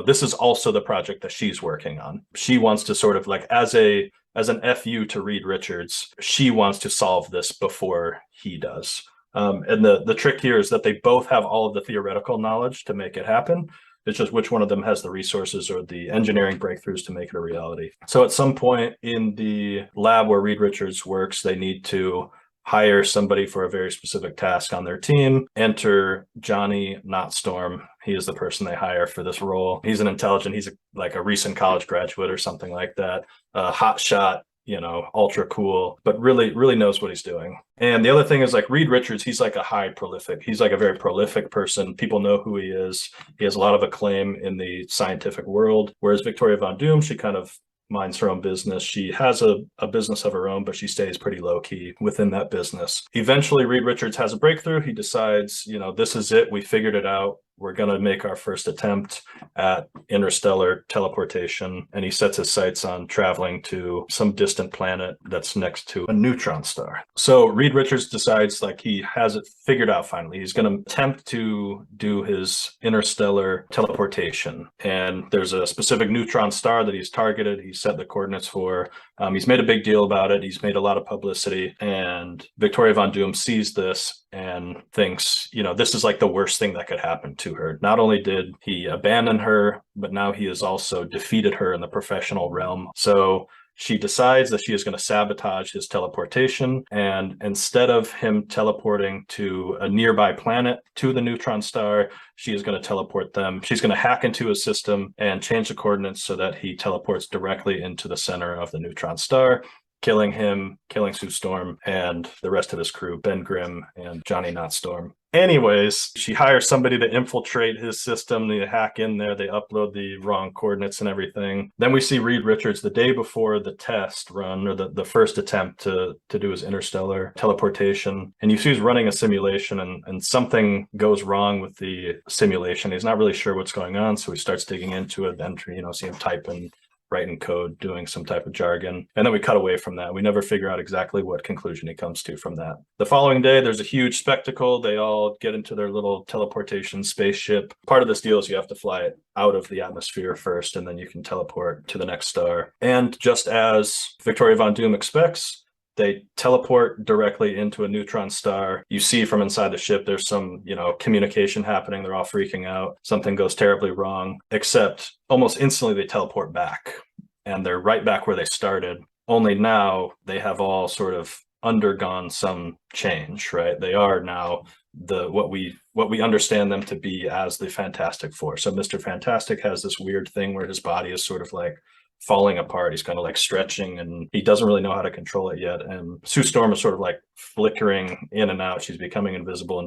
this is also the project that she's working on. She wants to sort of like, as an FU to Reed Richards, she wants to solve this before he does. And the trick here is that they both have all of the theoretical knowledge to make it happen. It's just which one of them has the resources or the engineering breakthroughs to make it a reality. So at some point in the lab where Reed Richards works, they need to hire somebody for a very specific task on their team. Enter Johnny Not Storm. He is the person they hire for this role. He's like a recent college graduate or something like that. Hot shot, ultra cool, but really knows what he's doing. And the other thing is like Reed Richards, he's like he's like a very prolific person. People know who he is. He has a lot of acclaim in the scientific world. Whereas Victoria Von Doom, she kind of minds her own business. She has a business of her own, but she stays pretty low key within that business. Eventually, Reed Richards has a breakthrough. He decides, this is it. We figured it out. We're going to make our first attempt at interstellar teleportation. And he sets his sights on traveling to some distant planet that's next to a neutron star. So Reed Richards decides like he has it figured out finally. He's going to attempt to do his interstellar teleportation. And there's a specific neutron star that he's targeted. He's set the coordinates for. He's made a big deal about it. He's made a lot of publicity. And Victoria Von Doom sees this and thinks, this is like the worst thing that could happen to her. Not only did he abandon her, but now he has also defeated her in the professional realm. So she decides that she is going to sabotage his teleportation. And instead of him teleporting to a nearby planet, to the neutron star, she is going to teleport them. She's going to hack into his system and change the coordinates so that he teleports directly into the center of the neutron star, killing him, killing Sue Storm, and the rest of his crew, Ben Grimm and Johnny Not Storm. Anyways, she hires somebody to infiltrate his system. They hack in there. They upload the wrong coordinates and everything. Then we see Reed Richards the day before the test run, or the first attempt to do his interstellar teleportation. And you see he's running a simulation, and something goes wrong with the simulation. He's not really sure what's going on, so he starts digging into it. Then, see him type in, writing code, doing some type of jargon. And then we cut away from that. We never figure out exactly what conclusion he comes to from that. The following day, there's a huge spectacle. They all get into their little teleportation spaceship. Part of this deal is you have to fly it out of the atmosphere first, and then you can teleport to the next star. And just as Victoria Von Doom expects, they teleport directly into a neutron star. You see from inside the ship, there's some, communication happening. They're all freaking out. Something goes terribly wrong, except almost instantly they teleport back, and they're right back where they started. Only now they have all sort of undergone some change, right? They are now what we understand them to be as the Fantastic Four. So Mr. Fantastic has this weird thing where his body is sort of like falling apart. He's kind of like stretching, and he doesn't really know how to control it yet. And Sue Storm is sort of like flickering in and out. She's becoming invisible.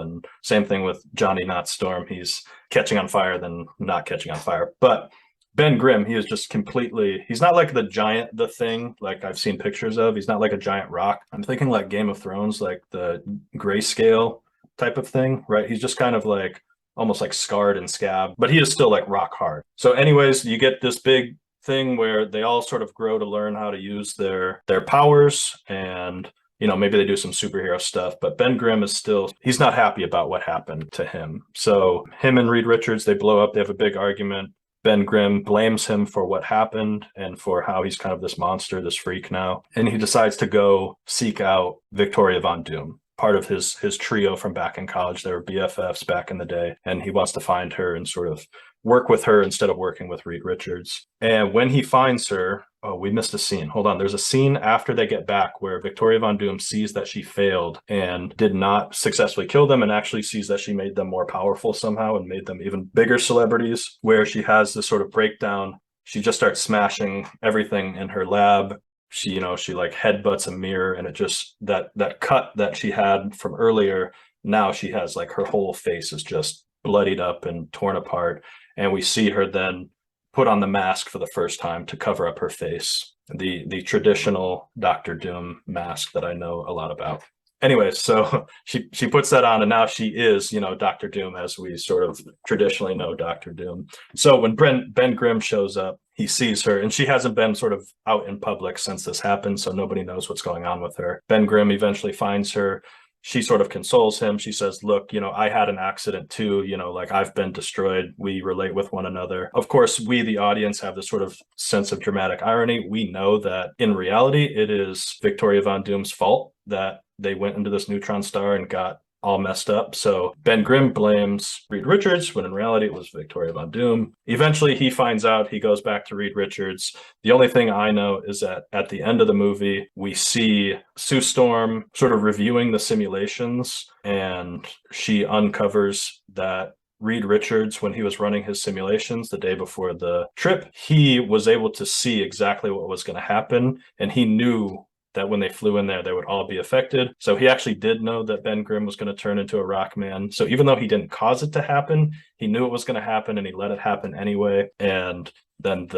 And same thing with Johnny Not Storm. He's catching on fire, then not catching on fire. But Ben Grimm, he is just completely, he's not like the Thing, like I've seen pictures of. He's not like a giant rock. I'm thinking like Game of Thrones, like the grayscale type of thing, right? He's just kind of like almost like scarred and scabbed, but he is still like rock hard. So anyways, you get this big thing where they all sort of grow to learn how to use their powers, and maybe they do some superhero stuff, but Ben Grimm is still, he's not happy about what happened to him. So him and Reed Richards, they blow up, they have a big argument. Ben Grimm blames him for what happened and for how he's kind of this monster, this freak now, and he decides to go seek out Victoria Von Doom, part of his trio from back in college. They were BFFs back in the day, and he wants to find her and sort of work with her instead of working with Reed Richards. And when he finds her, we missed a scene. Hold on. There's a scene after they get back where Victoria Von Doom sees that she failed and did not successfully kill them, and actually sees that she made them more powerful somehow and made them even bigger celebrities, where she has this sort of breakdown. She just starts smashing everything in her lab. She like headbutts a mirror, and it just, that cut that she had from earlier, now she has like her whole face is just bloodied up and torn apart. And we see her then put on the mask for the first time to cover up her face, the traditional Doctor Doom mask that I know a lot about. Anyway, so she puts that on, and now she is, Doctor Doom as we sort of traditionally know Doctor Doom. So when Ben Grimm shows up, he sees her, and she hasn't been sort of out in public since this happened, so nobody knows what's going on with her. Ben Grimm eventually finds her. She sort of consoles him. She says, look, I had an accident too, like I've been destroyed. We relate with one another. Of course, we, the audience, have this sort of sense of dramatic irony. We know that in reality, it is Victoria Von Doom's fault that they went into this neutron star and got all messed up. So Ben Grimm blames Reed Richards, when in reality it was Victoria Von Doom. Eventually he finds out, he goes back to Reed Richards. The only thing I know is that at the end of the movie, we see Sue Storm sort of reviewing the simulations, and she uncovers that Reed Richards, when he was running his simulations the day before the trip, he was able to see exactly what was going to happen, and he knew that when they flew in there, they would all be affected. So he actually did know that Ben Grimm was going to turn into a rock man. So even though he didn't cause it to happen, he knew it was going to happen, and he let it happen anyway. And then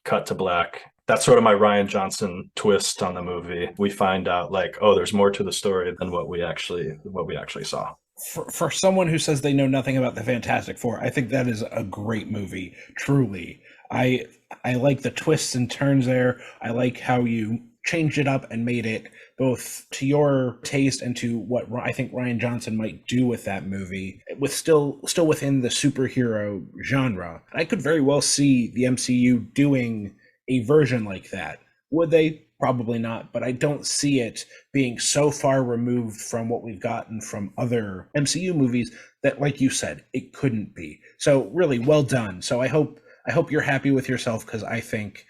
cut to black. That's sort of my Rian Johnson twist on the movie. We find out like, oh, there's more to the story than what we actually saw. For someone who says they know nothing about the Fantastic Four, I think that is a great movie. Truly, I like the twists and turns there. I like how you changed it up and made it both to your taste and to what I think Rian Johnson might do with that movie, with still within the superhero genre. I could very well see the MCU doing a version like that. Would they? Probably not, but I don't see it being so far removed from what we've gotten from other MCU movies that, like you said, it couldn't be. So really well done. So I hope you're happy with yourself, because I think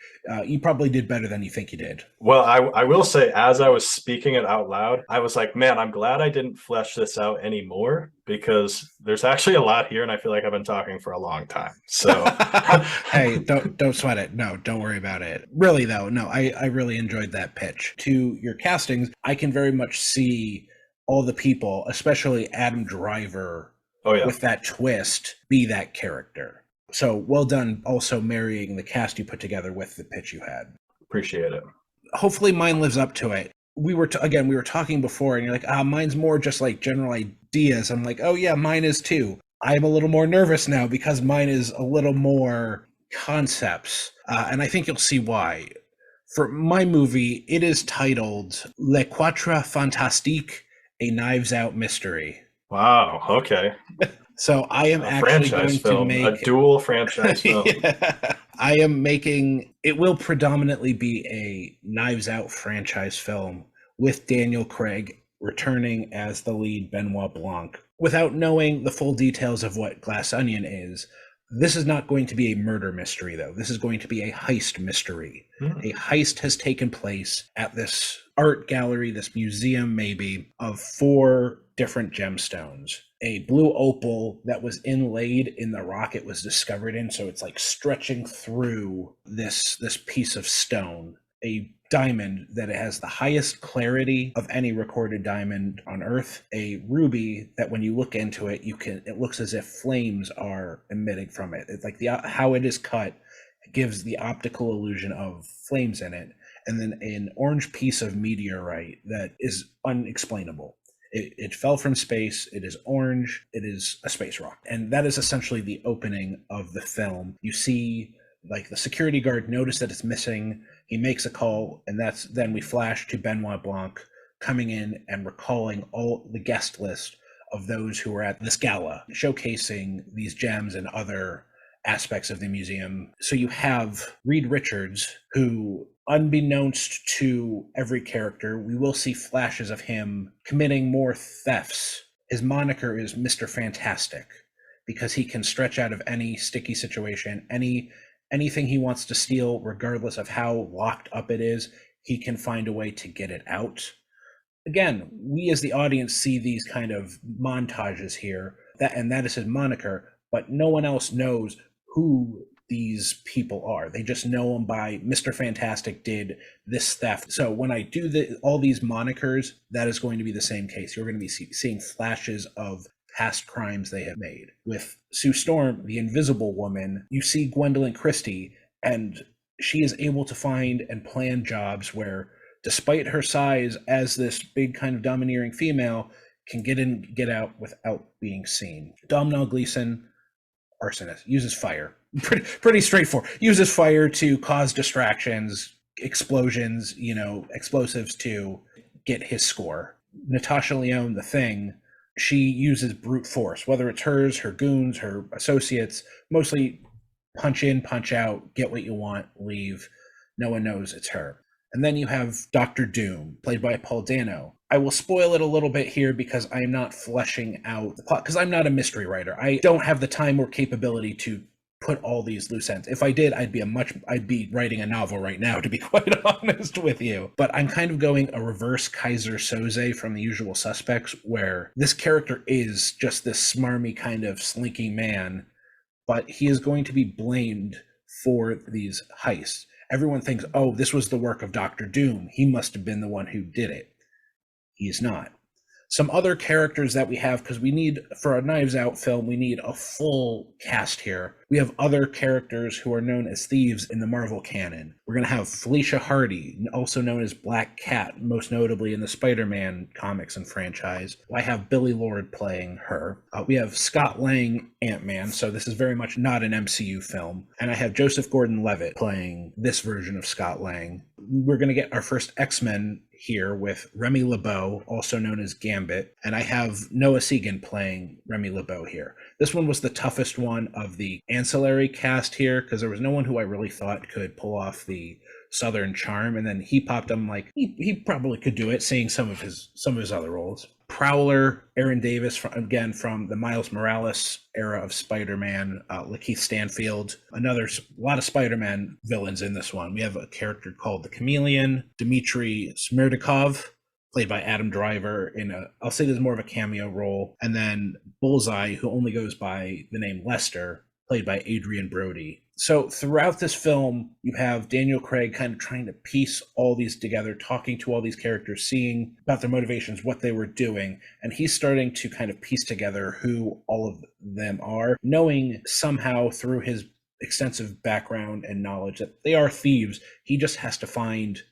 you probably did better than you think you did. Well, I will say, as I was speaking it out loud, I was like, man, I'm glad I didn't flesh this out anymore, because there's actually a lot here, and I feel like I've been talking for a long time. So, Hey, don't sweat it. No, don't worry about it. Really though, no, I really enjoyed that pitch. To your castings, I can very much see all the people, especially Adam Driver, oh yeah, with that twist, be that character. So well done also marrying the cast you put together with the pitch you had. appreciate it. Hopefully mine lives up to it. We were talking before, and you're like, mine's more just like general ideas. I'm like, oh yeah, mine is too. I'm a little more nervous now because mine is a little more concepts, and I think you'll see why. For my movie, it is titled Le Quatre Fantastique, a Knives Out Mystery. Wow. Okay. So I am A actually franchise going to film, a make dual franchise film. Yeah. I am making it will predominantly be a Knives Out franchise film with Daniel Craig returning as the lead Benoit Blanc. Without knowing the full details of what Glass Onion is, this is not going to be a murder mystery, though. This is going to be a heist mystery. A heist has taken place at this art gallery, this museum maybe, of 4 different gemstones. A blue opal that was inlaid in the rock it was discovered in, so it's like stretching through this piece of stone. A diamond that has the highest clarity of any recorded diamond on Earth. A ruby that when you look into it, it looks as if flames are emitting from it. It's like how it is cut gives the optical illusion of flames in it. And then an orange piece of meteorite that is unexplainable. It fell from space. It is orange. It is a space rock. And that is essentially the opening of the film. You see, like, the security guard notice that it's missing. He makes a call, and then we flash to Benoit Blanc coming in and recalling all the guest list of those who were at this gala, showcasing these gems and other aspects of the museum. So you have Reed Richards, who, unbeknownst to every character, we will see flashes of him committing more thefts. His moniker is Mr. Fantastic, because he can stretch out of any sticky situation, anything he wants to steal, regardless of how locked up it is, he can find a way to get it out. Again, we as the audience see these kind of montages here, and that is his moniker, but no one else knows who these people are. They just know him by Mr. Fantastic did this theft. So when I do all these monikers, that is going to be the same case. You're going to be seeing flashes of past crimes they have made. With Sue Storm, the Invisible Woman, you see Gwendolyn Christie, and she is able to find and plan jobs where, despite her size as this big kind of domineering female, can get in, get out without being seen. Domhnall Gleeson, arsonist, uses fire. Pretty straightforward. Uses fire to cause distractions, explosions, explosives to get his score. Natasha Lyonne, the Thing, she uses brute force, whether it's hers, her goons, her associates, mostly punch in, punch out, get what you want, leave. No one knows it's her. And then you have Dr. Doom, played by Paul Dano. I will spoil it a little bit here because I am not fleshing out the plot, because I'm not a mystery writer. I don't have the time or capability to put all these loose ends. If I did, I'd be writing a novel right now, to be quite honest with you. But I'm kind of going a reverse Kaiser Soze from The Usual Suspects, where this character is just this smarmy kind of slinky man, but he is going to be blamed for these heists. Everyone thinks, oh, this was the work of Dr. Doom. He must have been the one who did it. He's not. Some other characters that we have, because for a Knives Out film, we need a full cast here. We have other characters who are known as thieves in the Marvel canon. We're going to have Felicia Hardy, also known as Black Cat, most notably in the Spider-Man comics and franchise. I have Billy Lord playing her. We have Scott Lang, Ant-Man, so this is very much not an MCU film. And I have Joseph Gordon-Levitt playing this version of Scott Lang. We're going to get our first X-Men here with Remy LeBeau, also known as Gambit, and I have Noah Segan playing Remy LeBeau here. This one was the toughest one of the ancillary cast here, because there was no one who I really thought could pull off the Southern charm, and then he popped up. I'm like, he probably could do it, seeing some of his other roles. Prowler, Aaron Davis, from the Miles Morales era of Spider-Man, Lakeith Stanfield, a lot of Spider-Man villains in this one. We have a character called the Chameleon, Dmitry Smerdyakov, played by Adam Driver I'll say there's more of a cameo role, and then Bullseye, who only goes by the name Lester, played by Adrian Brody. So throughout this film, you have Daniel Craig kind of trying to piece all these together, talking to all these characters, seeing about their motivations, what they were doing, and he's starting to kind of piece together who all of them are, knowing somehow through his extensive background and knowledge that they are thieves. He just has to find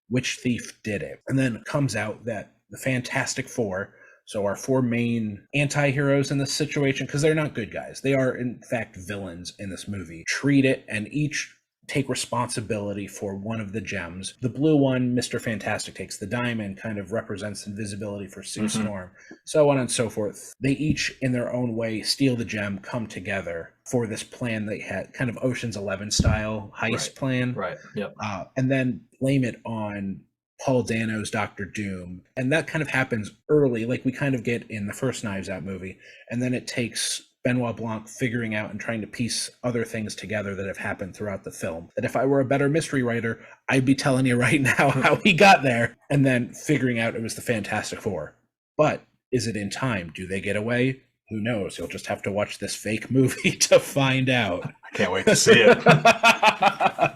which thief did it. And then it comes out that the Fantastic Four, so our four main anti-heroes in this situation, because they're not good guys, they are in fact villains in this movie, treat it and each take responsibility for one of the gems. The blue one, Mr. Fantastic, takes the diamond, kind of represents invisibility for Sue Storm, so on and so forth. They each, in their own way, steal the gem, come together for this plan they had, kind of Ocean's 11 style heist plan. Right, yep. And then blame it on Paul Dano's Doctor Doom. And that kind of happens early, like we kind of get in the first Knives Out movie. And then it takes Benoit Blanc figuring out and trying to piece other things together that have happened throughout the film. That if I were a better mystery writer, I'd be telling you right now how he got there. And then figuring out it was the Fantastic Four. But is it in time? Do they get away? Who knows? You'll just have to watch this fake movie to find out. I can't wait to see it.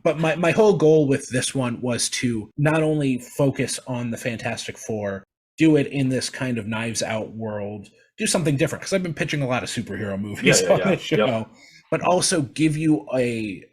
But my whole goal with this one was to not only focus on the Fantastic Four, do it in this kind of Knives Out world, do something different, because I've been pitching a lot of superhero movies on this show, but also give you a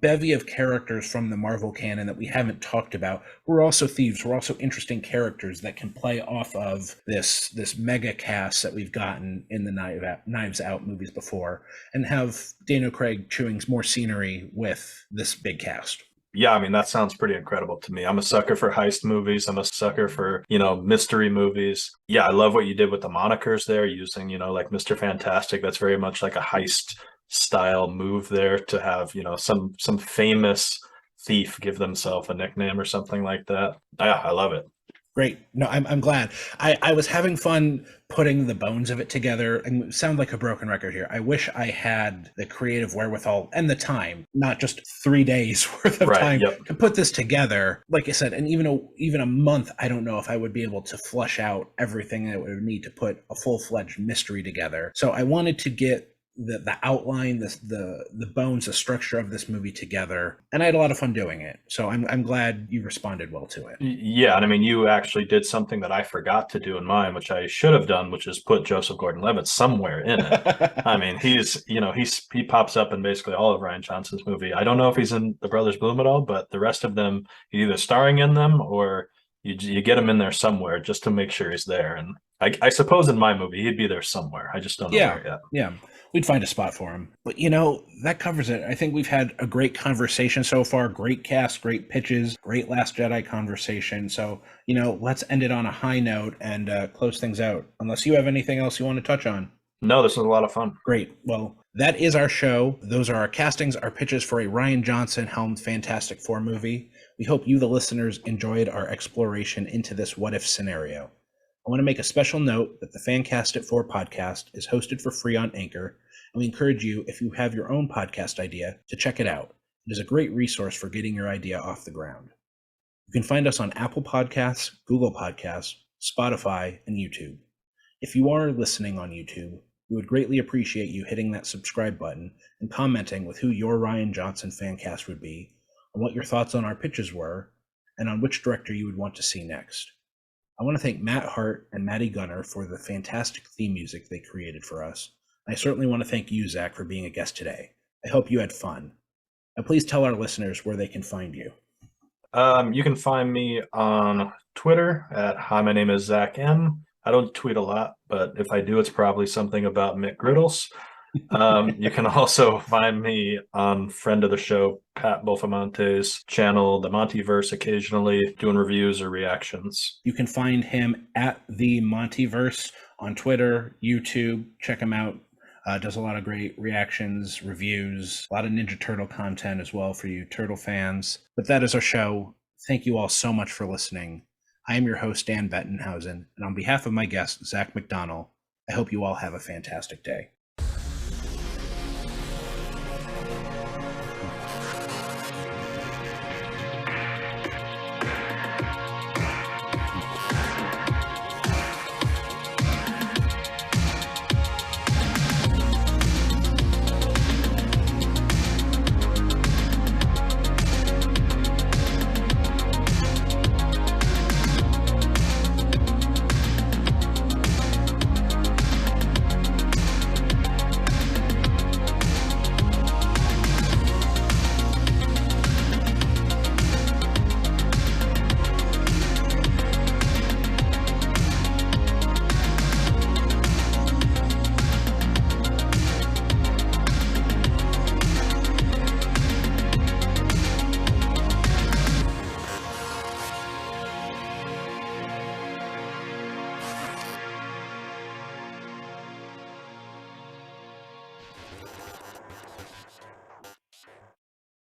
bevy of characters from the Marvel canon that we haven't talked about, who are also thieves, who are also interesting characters that can play off of this mega cast that we've gotten in the Knives Out movies before, and have Daniel Craig chewing more scenery with this big cast. Yeah, I mean, that sounds pretty incredible to me. I'm a sucker for heist movies. I'm a sucker for, mystery movies. Yeah, I love what you did with the monikers there, using, like Mr. Fantastic. That's very much like a heist style move there, to have, some famous thief give themselves a nickname or something like that. Yeah, I love it. Great. No, I'm glad. I was having fun putting the bones of it together, and sound like a broken record here. I wish I had the creative wherewithal and the time, not just 3 days worth of time to put this together. Like I said, and even a month, I don't know if I would be able to flush out everything that would need to put a full-fledged mystery together. So I wanted to get the outline, the bones, the structure of this movie together, and I had a lot of fun doing it. So I'm glad you responded well to it. Yeah, and I mean, you actually did something that I forgot to do in mine, which I should have done, which is put Joseph Gordon-Levitt somewhere in it. I mean, he pops up in basically all of Rian Johnson's movie. I don't know if he's in The Brothers Bloom at all, but the rest of them, he's either starring in them or you get him in there somewhere just to make sure he's there. And I suppose in my movie he'd be there somewhere. I just don't know where yet. Yeah. We'd find a spot for him. But, that covers it. I think we've had a great conversation so far. Great cast, great pitches, great Last Jedi conversation. So, let's end it on a high note and close things out. Unless you have anything else you want to touch on. No, this was a lot of fun. Great. Well, that is our show. Those are our castings, our pitches for a Rian Johnson-helmed Fantastic Four movie. We hope you, the listeners, enjoyed our exploration into this what-if scenario. I want to make a special note that the Fancast at 4 podcast is hosted for free on Anchor, and we encourage you, if you have your own podcast idea, to check it out. It is a great resource for getting your idea off the ground. You can find us on Apple Podcasts, Google Podcasts, Spotify, and YouTube. If you are listening on YouTube, we would greatly appreciate you hitting that subscribe button and commenting with who your Rian Johnson fancast would be, on what your thoughts on our pitches were, and on which director you would want to see next. I want to thank Matt Hart and Maddie Gunner for the fantastic theme music they created for us. I certainly want to thank you, Zach, for being a guest today. I hope you had fun. Now, please tell our listeners where they can find you. You can find me on Twitter at Hi, my name is Zack M. I don't tweet a lot, but if I do, it's probably something about McGriddles. You can also find me on friend of the show, Pat Bofamonte's channel, The Montyverse, occasionally doing reviews or reactions. You can find him at The Montyverse on Twitter, YouTube. Check him out. Does a lot of great reactions, reviews, a lot of Ninja Turtle content as well for you Turtle fans. But that is our show. Thank you all so much for listening. I am your host, Dan Bettenhausen, and on behalf of my guest, Zack McDonnell, I hope you all have a fantastic day.